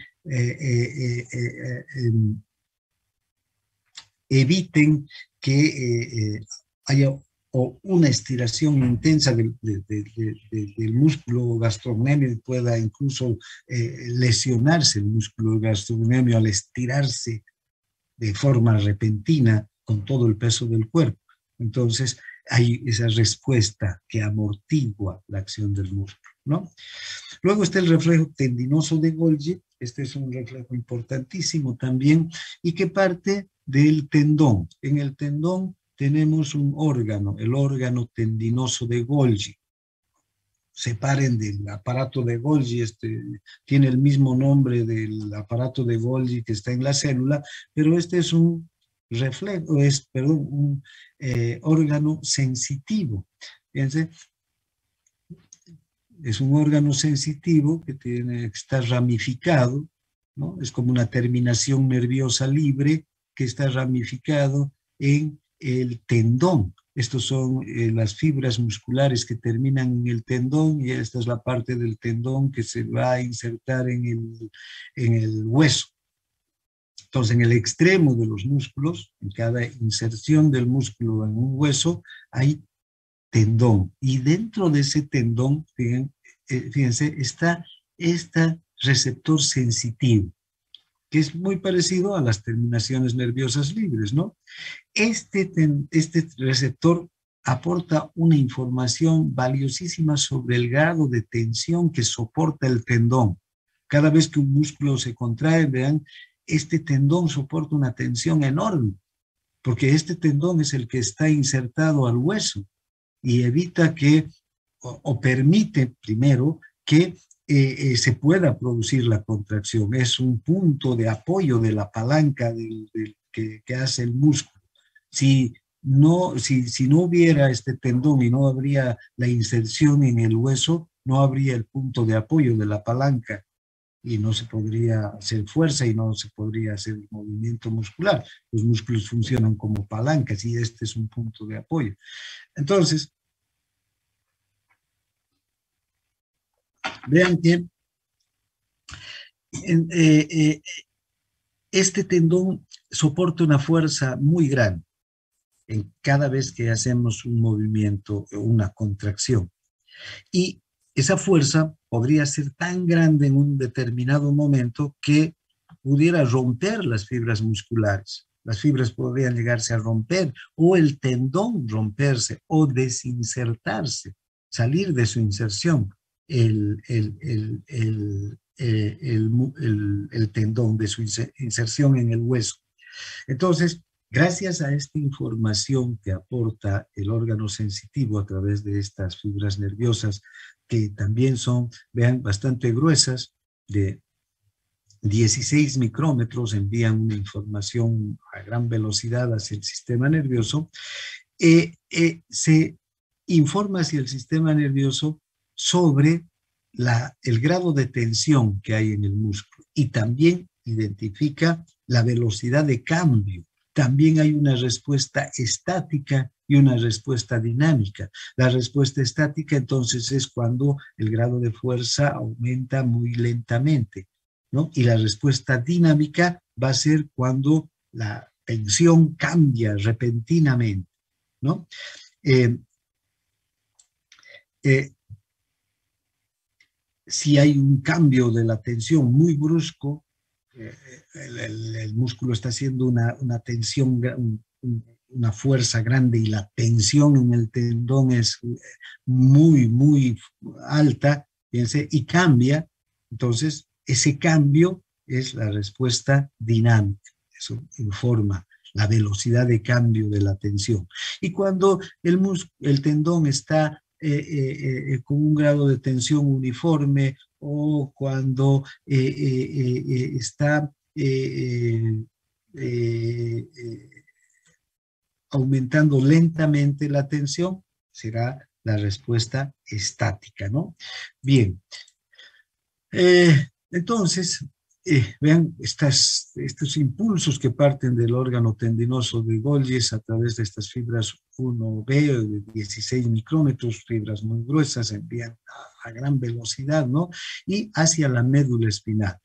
S1: eviten que haya una estiración intensa del músculo gastrocnemio y pueda incluso lesionarse el músculo gastrocnemio al estirarse de forma repentina con todo el peso del cuerpo. Entonces hay esa respuesta que amortigua la acción del músculo, ¿no? Luego está el reflejo tendinoso de Golgi. Este es un reflejo importantísimo también y que parte del tendón. En el tendón tenemos un órgano, el órgano tendinoso de Golgi. Separen del aparato de Golgi, tiene el mismo nombre del aparato de Golgi que está en la célula, pero este es un reflejo, un órgano sensitivo. Fíjense, es un órgano sensitivo que está ramificado, ¿no? Es como una terminación nerviosa libre que está ramificado en el tendón. Estos son las fibras musculares que terminan en el tendón, y esta es la parte del tendón que se va a insertar en el hueso. Entonces, en el extremo de los músculos, en cada inserción del músculo en un hueso, hay tendón. Y dentro de ese tendón, fíjense, está este receptor sensitivo, que es muy parecido a las terminaciones nerviosas libres, ¿no? Este receptor aporta una información valiosísima sobre el grado de tensión que soporta el tendón. Cada vez que un músculo se contrae, vean, este tendón soporta una tensión enorme, porque este tendón es el que está insertado al hueso y evita que, o permite primero que se pueda producir la contracción. Es un punto de apoyo de la palanca que hace el músculo. Si no hubiera este tendón y no habría la inserción en el hueso, no habría el punto de apoyo de la palanca y no se podría hacer fuerza y no se podría hacer el movimiento muscular. Los músculos funcionan como palancas y este es un punto de apoyo. Entonces, vean que este tendón soporta una fuerza muy grande en cada vez que hacemos un movimiento o una contracción. Y esa fuerza podría ser tan grande en un determinado momento que pudiera romper las fibras musculares. Las fibras podrían llegarse a romper, o el tendón romperse, o desinsertarse, salir de su inserción, el tendón de su inserción en el hueso. Entonces, gracias a esta información que aporta el órgano sensitivo a través de estas fibras nerviosas, que también son, vean, bastante gruesas, de 16 micrómetros, envían una información a gran velocidad hacia el sistema nervioso, se informa hacia el sistema nervioso sobre el grado de tensión que hay en el músculo y también identifica la velocidad de cambio. También hay una respuesta estática y una respuesta dinámica. La respuesta estática entonces es cuando el grado de fuerza aumenta muy lentamente, ¿no? Y la respuesta dinámica va a ser cuando la tensión cambia repentinamente, ¿no? Si hay un cambio de la tensión muy brusco, el músculo está haciendo una tensión, una fuerza grande y la tensión en el tendón es muy, muy alta, fíjense, y cambia, entonces ese cambio es la respuesta dinámica, eso informa la velocidad de cambio de la tensión. Y cuando el tendón está con un grado de tensión uniforme o cuando está aumentando lentamente la tensión, será la respuesta estática, ¿no? Bien. Entonces, vean estos impulsos que parten del órgano tendinoso de Golgi a través de estas fibras 1B de 16 micrómetros, fibras muy gruesas, envían a gran velocidad, ¿no? Y hacia la médula espinal.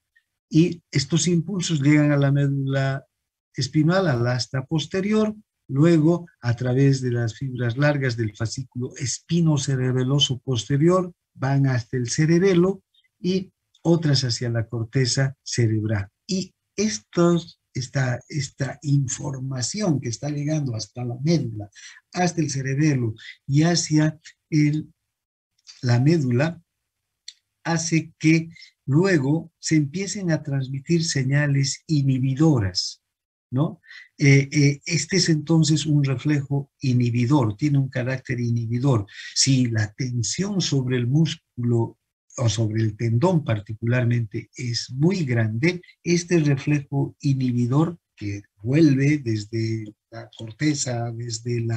S1: Y estos impulsos llegan a la médula espinal, al asta posterior, luego a través de las fibras largas del fascículo espinocerebeloso posterior, van hasta el cerebelo y otras hacia la corteza cerebral. Y esta información que está llegando hasta la médula, hasta el cerebelo y hacia la médula, hace que luego se empiecen a transmitir señales inhibidoras, ¿no? Este es entonces un reflejo inhibidor, tiene un carácter inhibidor. Si la tensión sobre el músculo o sobre el tendón particularmente es muy grande, este reflejo inhibidor que vuelve desde la corteza, desde el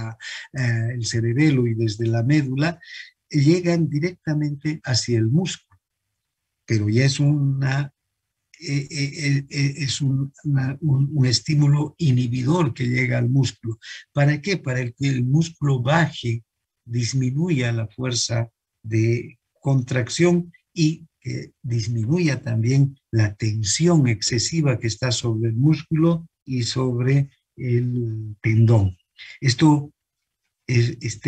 S1: cerebelo y desde la médula, llegan directamente hacia el músculo, pero ya es un estímulo inhibidor que llega al músculo. ¿Para qué? Para que el músculo baje, disminuya la fuerza de contracción y que disminuya también la tensión excesiva que está sobre el músculo y sobre el tendón. Esto es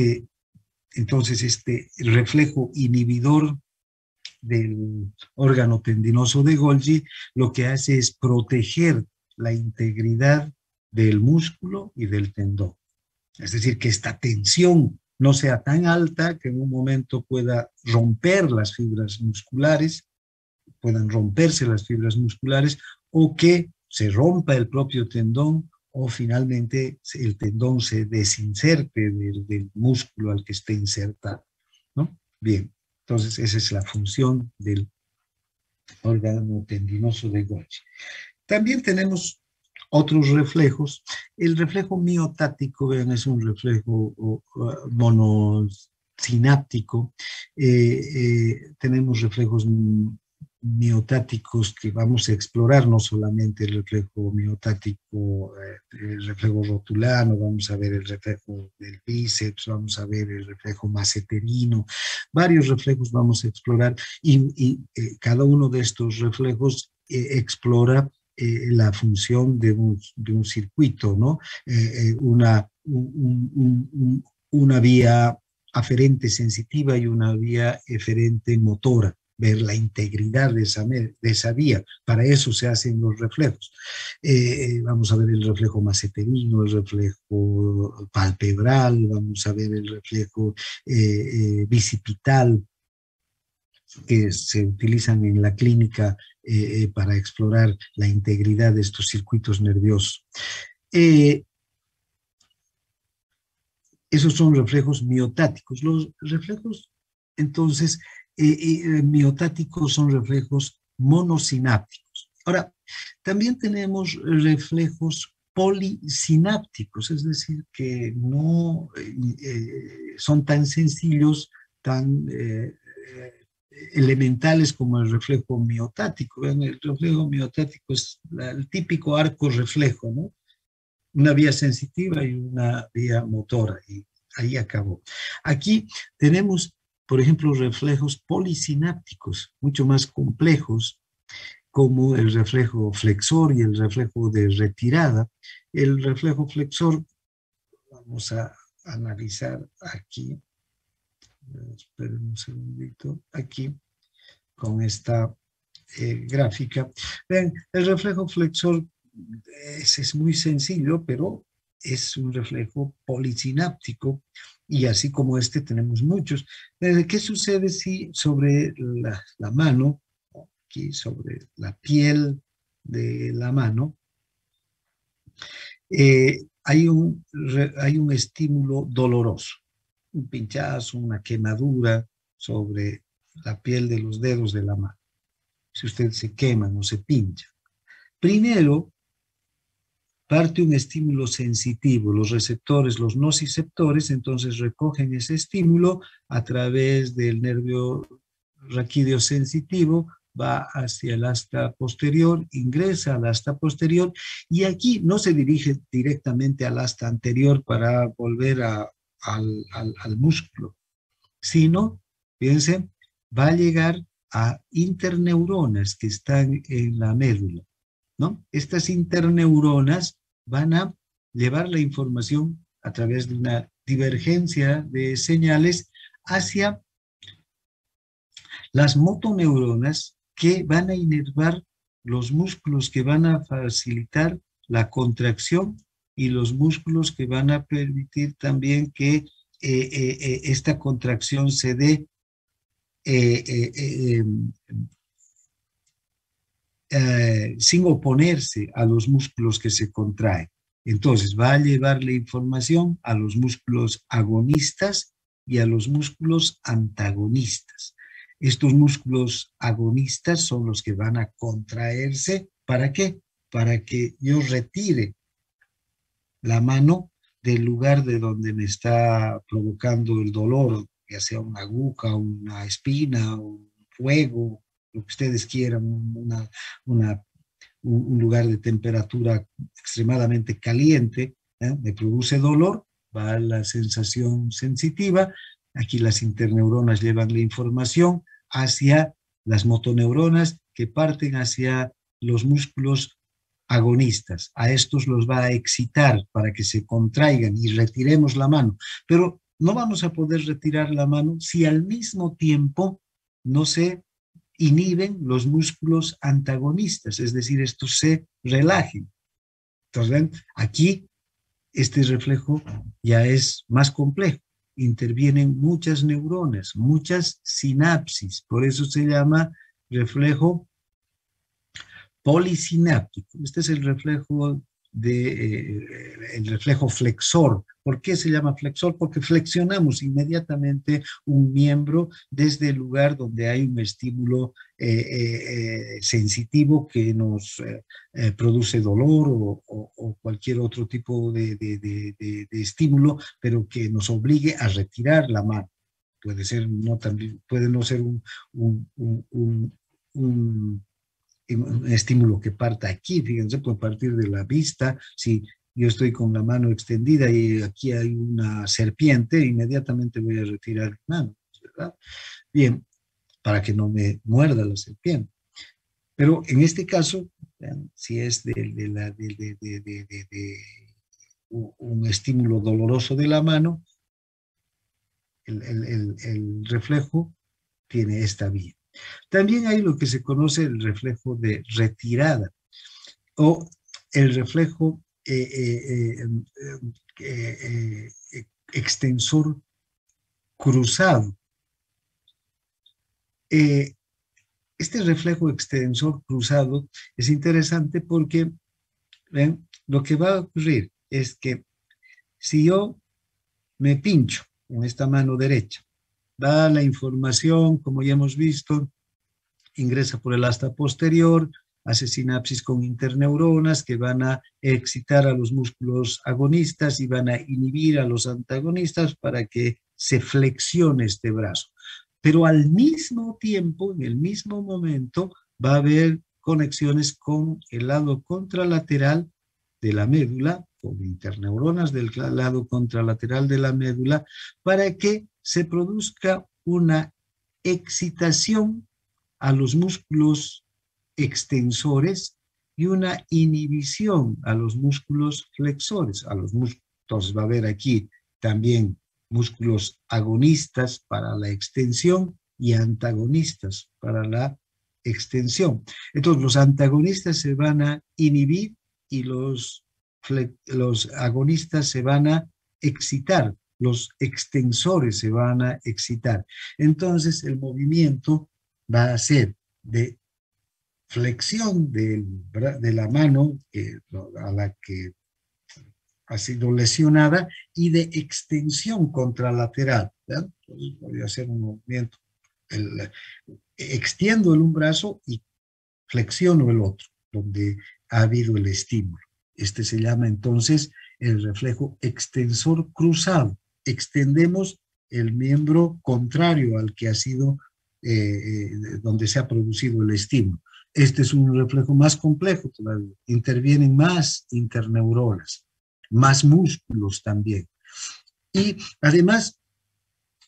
S1: entonces el reflejo inhibidor del órgano tendinoso de Golgi lo que hace es proteger la integridad del músculo y del tendón. Es decir, que esta tensión no sea tan alta que en un momento pueda romper las fibras musculares, puedan romperse las fibras musculares, o que se rompa el propio tendón, o finalmente el tendón se desinserte del músculo al que esté insertado, ¿no? Bien, entonces esa es la función del órgano tendinoso de Golgi. También tenemos otros reflejos. El reflejo miotático, vean, es un reflejo monosináptico. Tenemos reflejos miotáticos que vamos a explorar, no solamente el reflejo miotático, el reflejo rotulano, vamos a ver el reflejo del bíceps, vamos a ver el reflejo maceterino, varios reflejos vamos a explorar y cada uno de estos reflejos explora la función de un circuito, ¿no? Una vía aferente sensitiva y una vía eferente motora, ver la integridad de esa vía. Para eso se hacen los reflejos. Vamos a ver el reflejo maceterino, el reflejo palpebral, vamos a ver el reflejo bicipital, que se utilizan en la clínica para explorar la integridad de estos circuitos nerviosos. Esos son reflejos miotáticos. Los reflejos, entonces, miotáticos son reflejos monosinápticos. Ahora, también tenemos reflejos polisinápticos, es decir, que no son tan sencillos, tan elementales como el reflejo miotático. Vean, el reflejo miotático es el típico arco reflejo, ¿no? Una vía sensitiva y una vía motora, y ahí acabó. Aquí tenemos, por ejemplo, reflejos polisinápticos, mucho más complejos, como el reflejo flexor y el reflejo de retirada. El reflejo flexor, vamos a analizar aquí, esperen un segundito, aquí, con esta gráfica. Vean, el reflejo flexor es muy sencillo, pero es un reflejo polisináptico, y así como este tenemos muchos. ¿Qué sucede si sobre la mano, aquí sobre la piel de la mano, hay un estímulo doloroso, un pinchazo, una quemadura sobre la piel de los dedos de la mano? Si usted se quema o se pincha, primero parte un estímulo sensitivo, los receptores, los nociceptores, entonces recogen ese estímulo a través del nervio raquídeo sensitivo, va hacia el asta posterior, ingresa al asta posterior, y aquí no se dirige directamente al asta anterior para volver al músculo, sino, fíjense, va a llegar a interneuronas que están en la médula, ¿no? Estas interneuronas van a llevar la información a través de una divergencia de señales hacia las motoneuronas, que van a inervar los músculos que van a facilitar la contracción y los músculos que van a permitir también que esta contracción se dé sin oponerse a los músculos que se contraen. Entonces va a llevar la información a los músculos agonistas y a los músculos antagonistas. Estos músculos agonistas son los que van a contraerse. ¿Para qué? Para que yo retire la mano del lugar de donde me está provocando el dolor, ya sea una aguja, una espina, un fuego, lo que ustedes quieran, un lugar de temperatura extremadamente caliente, me produce dolor, va a la sensación sensitiva. Aquí las interneuronas llevan la información hacia las motoneuronas, que parten hacia los músculos agonistas. A estos los va a excitar para que se contraigan y retiremos la mano. Pero no vamos a poder retirar la mano si al mismo tiempo no se inhiben los músculos antagonistas, es decir, estos se relajen. Entonces, ¿ven? Aquí este reflejo ya es más complejo. Intervienen muchas neuronas, muchas sinapsis, por eso se llama reflejo polisináptico. Este es el reflejo el reflejo flexor. ¿Por qué se llama flexor? Porque flexionamos inmediatamente un miembro desde el lugar donde hay un estímulo sensitivo que nos produce dolor o cualquier otro tipo de estímulo, pero que nos obligue a retirar la mano. Puede ser no, también, puede no ser un estímulo que parta aquí, fíjense, puede partir de la vista. Si yo estoy con la mano extendida y aquí hay una serpiente, inmediatamente voy a retirar la mano, ¿verdad? Bien, para que no me muerda la serpiente. Pero en este caso, vean, si es un estímulo doloroso de la mano, el reflejo tiene esta vía. También hay lo que se conoce el reflejo de retirada o el reflejo extensor cruzado. Este reflejo extensor cruzado es interesante porque, ¿ven? Lo que va a ocurrir es que si yo me pincho en esta mano derecha, da la información, como ya hemos visto, ingresa por el asta posterior, hace sinapsis con interneuronas que van a excitar a los músculos agonistas y van a inhibir a los antagonistas para que se flexione este brazo. Pero al mismo tiempo, en el mismo momento, va a haber conexiones con el lado contralateral de la médula, con interneuronas del lado contralateral de la médula, para que se produzca una excitación a los músculos extensores y una inhibición a los músculos flexores. Entonces va a haber aquí también músculos agonistas para la extensión y antagonistas para la extensión. Entonces los antagonistas se van a inhibir y los agonistas se van a excitar, los extensores se van a excitar. Entonces el movimiento va a ser de flexión de la mano a la que ha sido lesionada y de extensión contralateral. ¿Verdad? Entonces voy a hacer un movimiento. Extiendo un brazo y flexiono el otro, donde ha habido el estímulo. Este se llama entonces el reflejo extensor cruzado. Extendemos el miembro contrario al que ha sido, donde se ha producido el estímulo. Este es un reflejo más complejo todavía. Intervienen más interneuronas, más músculos también. Y además,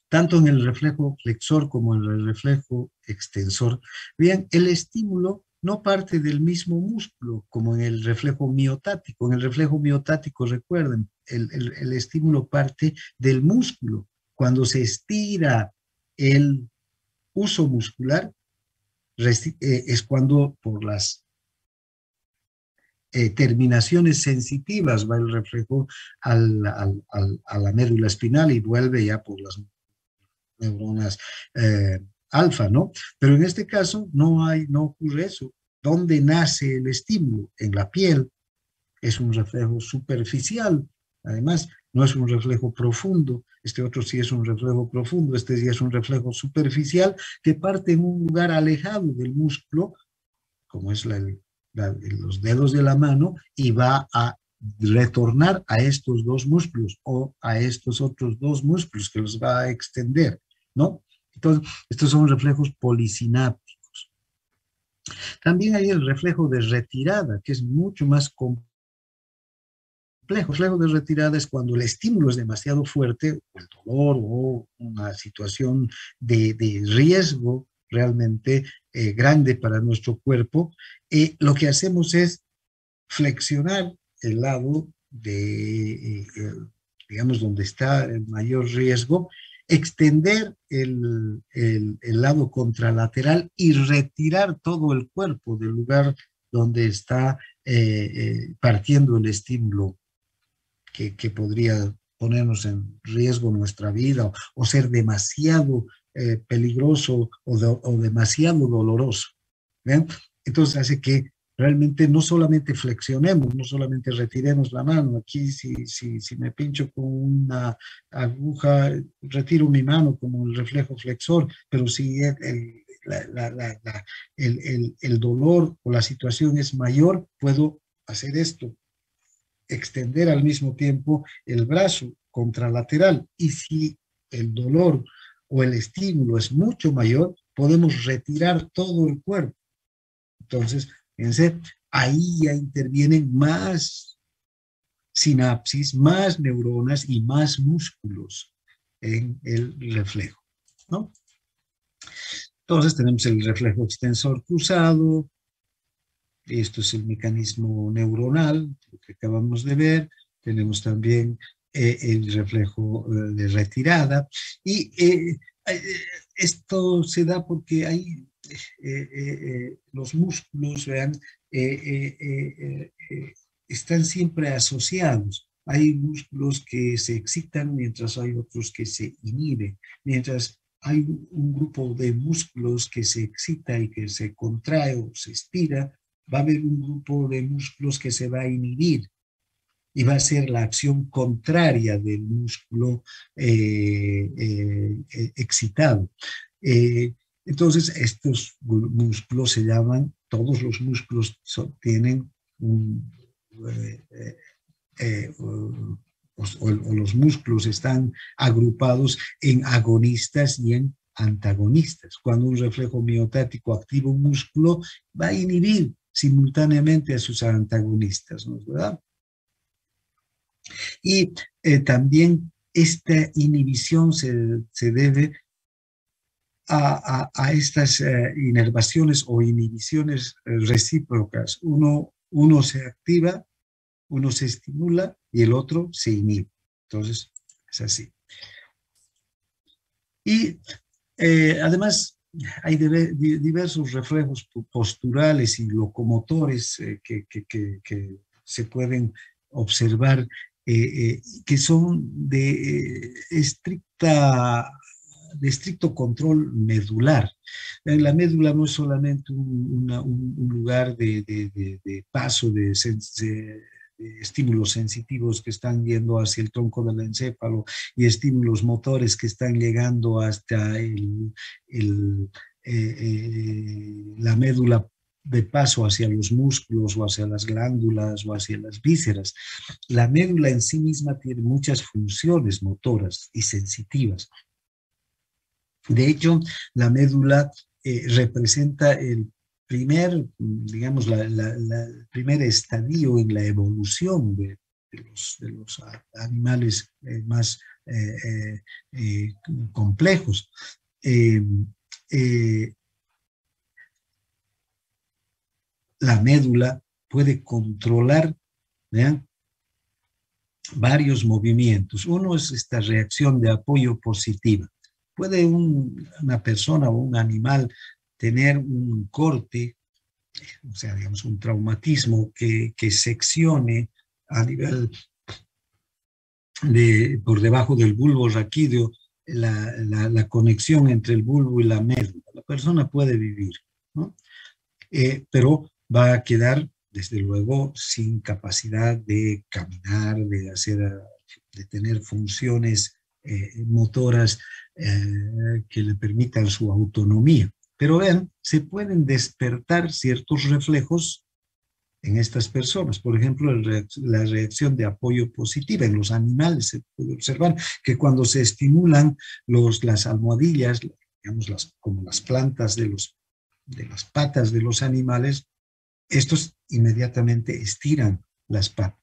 S1: tanto en el reflejo flexor como en el reflejo extensor, vean, el estímulo no parte del mismo músculo como en el reflejo miotático. En el reflejo miotático, recuerden, el estímulo parte del músculo. Cuando se estira el uso muscular, es cuando por las terminaciones sensitivas va el reflejo a la médula espinal y vuelve ya por las neuronas alfa, ¿no? Pero en este caso no ocurre eso. ¿Dónde nace el estímulo? En la piel. Es un reflejo superficial. Además, no es un reflejo profundo. Este otro sí es un reflejo profundo. Este sí es un reflejo superficial que parte en un lugar alejado del músculo, como es los dedos de la mano, y va a retornar a estos dos músculos o a estos otros dos músculos que los va a extender, ¿no? Entonces, estos son reflejos polisinápticos. También hay el reflejo de retirada, que es mucho más complejo. El reflejo de retirada es cuando el estímulo es demasiado fuerte, o el dolor, o una situación de riesgo realmente grande para nuestro cuerpo. Lo que hacemos es flexionar el lado digamos, donde está el mayor riesgo, extender el lado contralateral y retirar todo el cuerpo del lugar donde está partiendo el estímulo que podría ponernos en riesgo nuestra vida o ser demasiado peligroso o demasiado doloroso. ¿Ven? Entonces hace que realmente no solamente flexionemos, no solamente retiremos la mano. Aquí si me pincho con una aguja, retiro mi mano como el reflejo flexor, pero si el dolor o la situación es mayor, puedo hacer esto, extender al mismo tiempo el brazo contralateral. Y si el dolor o el estímulo es mucho mayor, podemos retirar todo el cuerpo. Entonces, fíjense, ahí ya intervienen más sinapsis, más neuronas y más músculos en el reflejo, ¿no? Entonces tenemos el reflejo extensor cruzado. Esto es el mecanismo neuronal que acabamos de ver. Tenemos también el reflejo de retirada. Y esto se da porque hay los músculos, vean, están siempre asociados. Hay músculos que se excitan mientras hay otros que se inhiben. Mientras hay un grupo de músculos que se excita y que se contrae o se estira, va a haber un grupo de músculos que se va a inhibir y va a ser la acción contraria del músculo excitado. Entonces, estos músculos se llaman, todos los músculos tienen un, o los músculos están agrupados en agonistas y en antagonistas. Cuando un reflejo miotático activa un músculo, va a inhibir simultáneamente a sus antagonistas, ¿no es verdad? Y también esta inhibición se debe a estas inervaciones o inhibiciones recíprocas. Uno se activa, uno se estimula y el otro se inhibe. Entonces, es así. Y además hay diversos reflejos posturales y locomotores que se pueden observar, que son de estricto control medular. La médula no es solamente un lugar de paso de estímulos sensitivos que están yendo hacia el tronco del encéfalo y estímulos motores que están llegando hasta la médula de paso hacia los músculos o hacia las glándulas o hacia las vísceras. La médula en sí misma tiene muchas funciones motoras y sensitivas. De hecho, la médula representa el primer, digamos, el primer estadio en la evolución de los animales más complejos. La médula puede controlar, ¿vean?, varios movimientos. Uno es esta reacción de apoyo positiva. Puede una persona o un animal tener un corte, o sea, digamos, un traumatismo que seccione a nivel por debajo del bulbo raquídeo la conexión entre el bulbo y la médula. La persona puede vivir, ¿no? Pero va a quedar, desde luego, sin capacidad de caminar, de tener funciones motoras que le permitan su autonomía. Pero vean, se pueden despertar ciertos reflejos en estas personas. Por ejemplo, la reacción de apoyo positiva. En los animales se puede observar que cuando se estimulan las almohadillas, digamos, como las plantas de las patas de los animales, estos inmediatamente estiran las patas.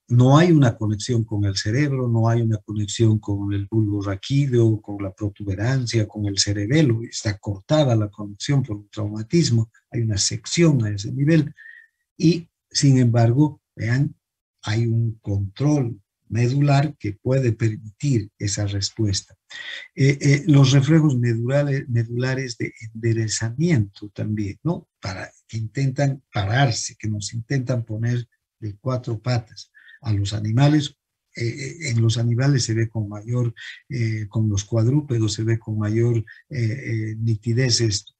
S1: No hay una conexión con el cerebro, no hay una conexión con el bulbo raquídeo, con la protuberancia, con el cerebelo. Está cortada la conexión por un traumatismo, hay una sección a ese nivel. Y, sin embargo, vean, hay un control medular que puede permitir esa respuesta. Los reflejos medulares de enderezamiento también, ¿no? Que intentan pararse, que nos intentan poner de cuatro patas. A los animales, en los animales se ve con mayor, con los cuadrúpedos se ve con mayor nitidez esto.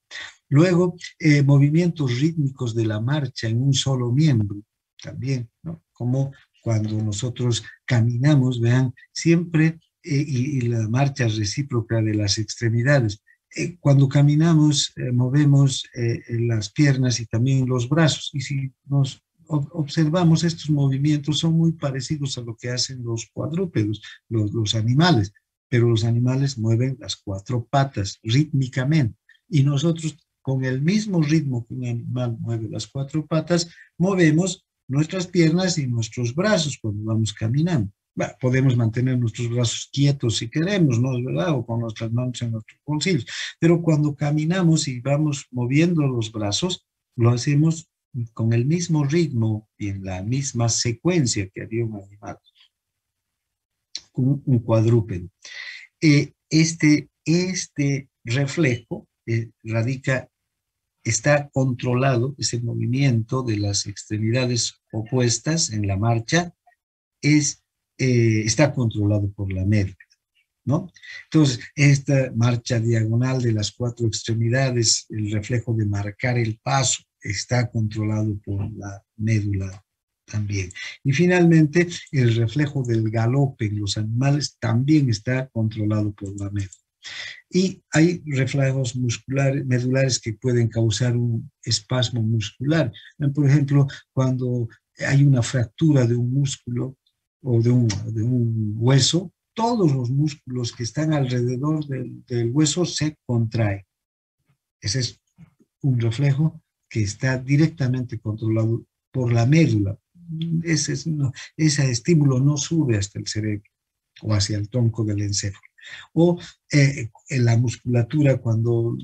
S1: Luego, movimientos rítmicos de la marcha en un solo miembro, también, ¿no? Como cuando nosotros caminamos, vean, siempre, y la marcha recíproca de las extremidades. Cuando caminamos, movemos las piernas y también los brazos, y si nos observamos, estos movimientos son muy parecidos a lo que hacen los cuadrúpedos, los animales, pero los animales mueven las cuatro patas rítmicamente, y nosotros con el mismo ritmo que un animal mueve las cuatro patas, movemos nuestras piernas y nuestros brazos cuando vamos caminando. Bueno, podemos mantener nuestros brazos quietos si queremos, ¿no es verdad? O con nuestras manos en nuestros bolsillos, pero cuando caminamos y vamos moviendo los brazos, lo hacemos con el mismo ritmo y en la misma secuencia que haría un animal, un cuadrúpedo. Este reflejo está controlado, ese movimiento de las extremidades opuestas en la marcha está controlado por la médula, ¿no? Entonces, esta marcha diagonal de las cuatro extremidades, el reflejo de marcar el paso, está controlado por la médula también. Y finalmente, el reflejo del galope en los animales también está controlado por la médula. Y hay reflejos musculares, medulares que pueden causar un espasmo muscular. Por ejemplo, cuando hay una fractura de un músculo o de un hueso, todos los músculos que están alrededor del hueso se contraen. Ese es un reflejo que está directamente controlado por la médula. Ese estímulo no sube hasta el cerebro o hacia el tronco del encéfalo. O en la musculatura, cuando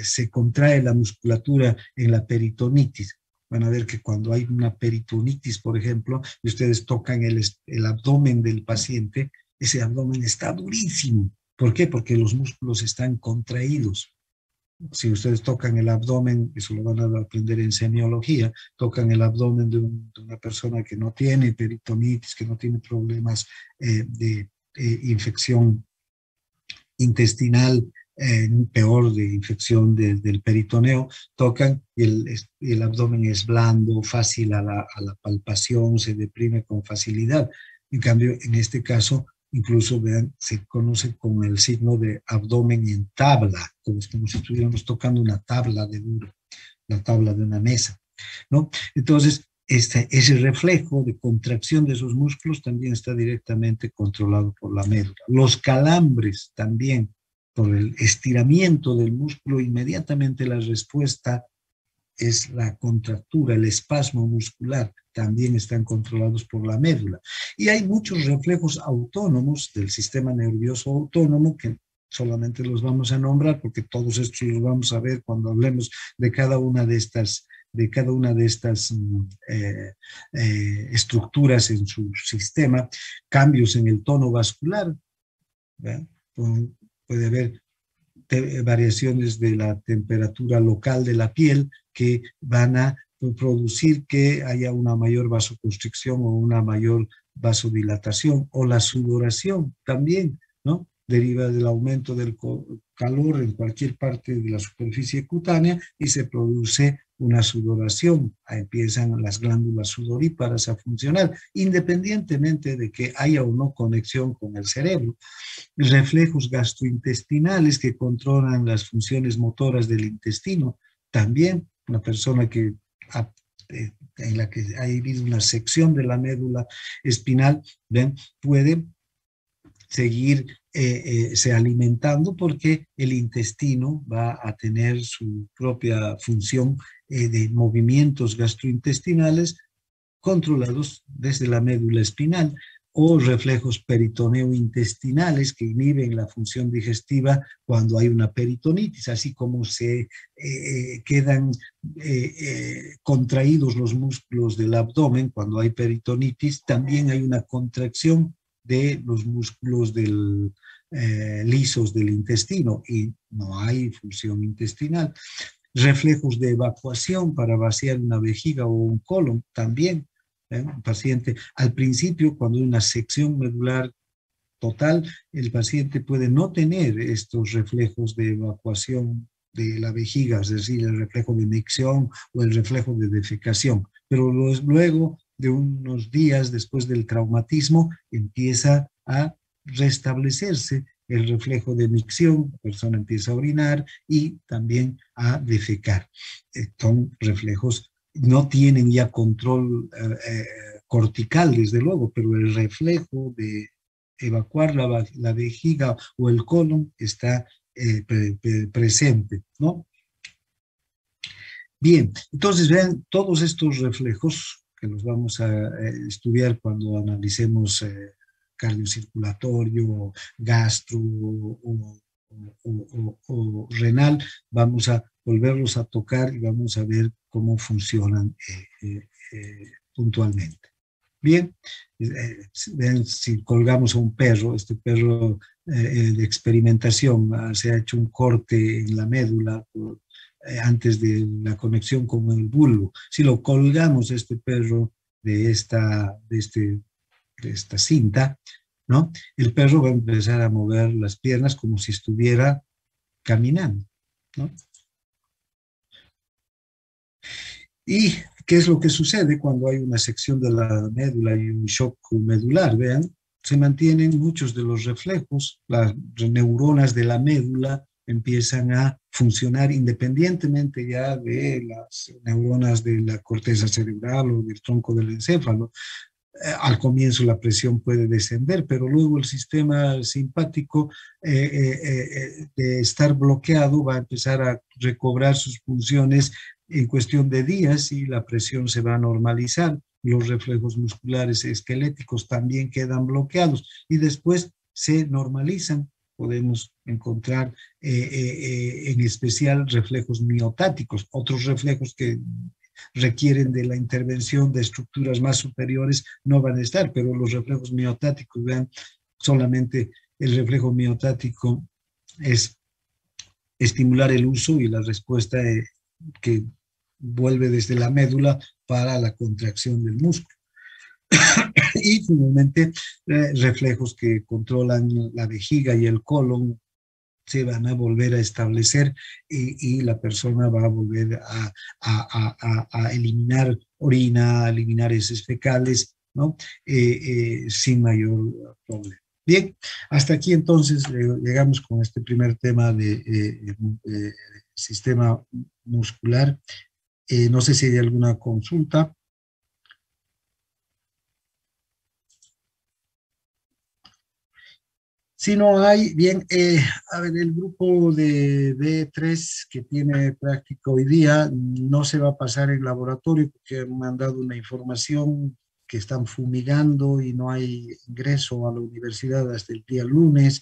S1: se contrae la musculatura en la peritonitis. Van a ver que cuando hay una peritonitis, por ejemplo, y ustedes tocan el abdomen del paciente, ese abdomen está durísimo. ¿Por qué? Porque los músculos están contraídos. Si ustedes tocan el abdomen, eso lo van a aprender en semiología, tocan el abdomen de una persona que no tiene peritonitis, que no tiene problemas de infección intestinal, peor de infección del peritoneo, tocan y el abdomen es blando, fácil a la palpación, se deprime con facilidad. En cambio, en este caso, incluso vean, se conoce como el signo de abdomen en tabla, como si estuviéramos tocando una tabla de duro, la tabla de una mesa, ¿no? Entonces, ese reflejo de contracción de esos músculos también está directamente controlado por la médula. Los calambres también, por el estiramiento del músculo, inmediatamente la respuesta es la contractura, el espasmo muscular, también están controlados por la médula. Y hay muchos reflejos autónomos del sistema nervioso autónomo que solamente los vamos a nombrar porque todos estos los vamos a ver cuando hablemos de cada una de estas estructuras en su sistema, cambios en el tono vascular, ¿verdad? Puede haber variaciones de la temperatura local de la piel que van a producir que haya una mayor vasoconstricción o una mayor vasodilatación, o la sudoración también, ¿no? Deriva del aumento del calor en cualquier parte de la superficie cutánea y se produce una sudoración. Ahí empiezan las glándulas sudoríparas a funcionar, independientemente de que haya o no conexión con el cerebro. Reflejos gastrointestinales que controlan las funciones motoras del intestino. También una persona en la que ha habido una sección de la médula espinal, ¿ven? Puede seguir se alimentando porque el intestino va a tener su propia función de movimientos gastrointestinales controlados desde la médula espinal, o reflejos peritoneo-intestinales que inhiben la función digestiva cuando hay una peritonitis, así como se quedan contraídos los músculos del abdomen cuando hay peritonitis, también hay una contracción de los músculos lisos del intestino y no hay función intestinal. Reflejos de evacuación para vaciar una vejiga o un colon también. Un paciente, al principio, cuando hay una sección medular total, el paciente puede no tener estos reflejos de evacuación de la vejiga, es decir, el reflejo de micción o el reflejo de defecación, pero luego de unos días después del traumatismo empieza a restablecerse el reflejo de micción, la persona empieza a orinar y también a defecar. Son reflejos, no tienen ya control cortical, desde luego, pero el reflejo de evacuar la vejiga o el colon está presente, ¿no? Bien, entonces vean todos estos reflejos que los vamos a estudiar cuando analicemos cardiocirculatorio, gastro o renal, vamos a volverlos a tocar y vamos a ver cómo funcionan puntualmente. Bien, ven, si colgamos a un perro, este perro de experimentación, se ha hecho un corte en la médula antes de la conexión con el bulbo. Si lo colgamos este perro de esta cinta, ¿no? El perro va a empezar a mover las piernas como si estuviera caminando, ¿no? Y ¿Qué es lo que sucede cuando hay una sección de la médula y un shock medular? Vean, se mantienen muchos de los reflejos, las neuronas de la médula empiezan a funcionar independientemente ya de las neuronas de la corteza cerebral o del tronco del encéfalo. Al comienzo la presión puede descender, pero luego el sistema simpático de estar bloqueado va a empezar a recobrar sus funciones en cuestión de días y la presión se va a normalizar. Los reflejos musculares esqueléticos también quedan bloqueados y después se normalizan. Podemos encontrar en especial reflejos miotáticos, otros reflejos que requieren de la intervención de estructuras más superiores no van a estar, pero los reflejos miotáticos, vean, solamente el reflejo miotático es estimular el uso y la respuesta que vuelve desde la médula para la contracción del músculo. Y finalmente, reflejos que controlan la vejiga y el colon se van a volver a establecer y la persona va a volver a eliminar orina, a eliminar heces fecales, ¿no? Sin mayor problema. Bien, hasta aquí entonces llegamos con este primer tema de sistema muscular. No sé si hay alguna consulta. Si no hay, bien, a ver, el grupo de B3 que tiene práctica hoy día no se va a pasar en laboratorio porque han mandado una información que están fumigando y no hay ingreso a la universidad hasta el día lunes.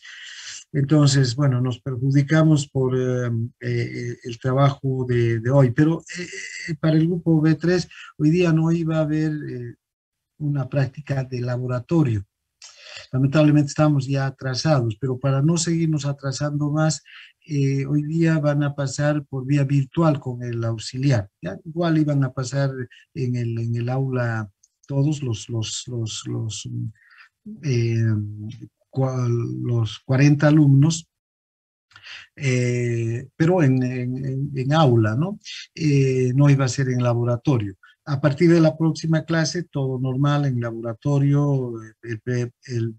S1: Entonces, bueno, nos perjudicamos por el trabajo de hoy, pero para el grupo B3 hoy día no iba a haber una práctica de laboratorio. Lamentablemente estamos ya atrasados, pero para no seguirnos atrasando más, hoy día van a pasar por vía virtual con el auxiliar. ¿Ya? Igual iban a pasar en el aula todos eh, los 40 alumnos, pero en aula, ¿no? No iba a ser en laboratorio. A partir de la próxima clase, todo normal en laboratorio, el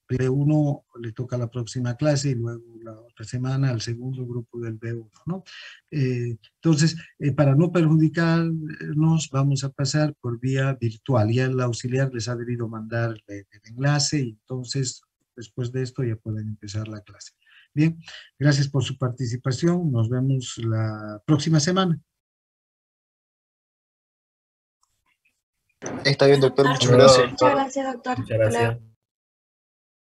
S1: B1 le toca la próxima clase y luego la otra semana al segundo grupo del B1, ¿no? Entonces, para no perjudicarnos, vamos a pasar por vía virtual. Ya el auxiliar les ha debido mandar el enlace y entonces, después de esto, ya pueden empezar la clase. Bien, gracias por su participación. Nos vemos la próxima semana.
S5: Está bien, doctor, muchas
S4: Luego,
S5: gracias.
S3: Muchas gracias, doctor.
S4: muchas
S3: Hasta luego.
S4: gracias.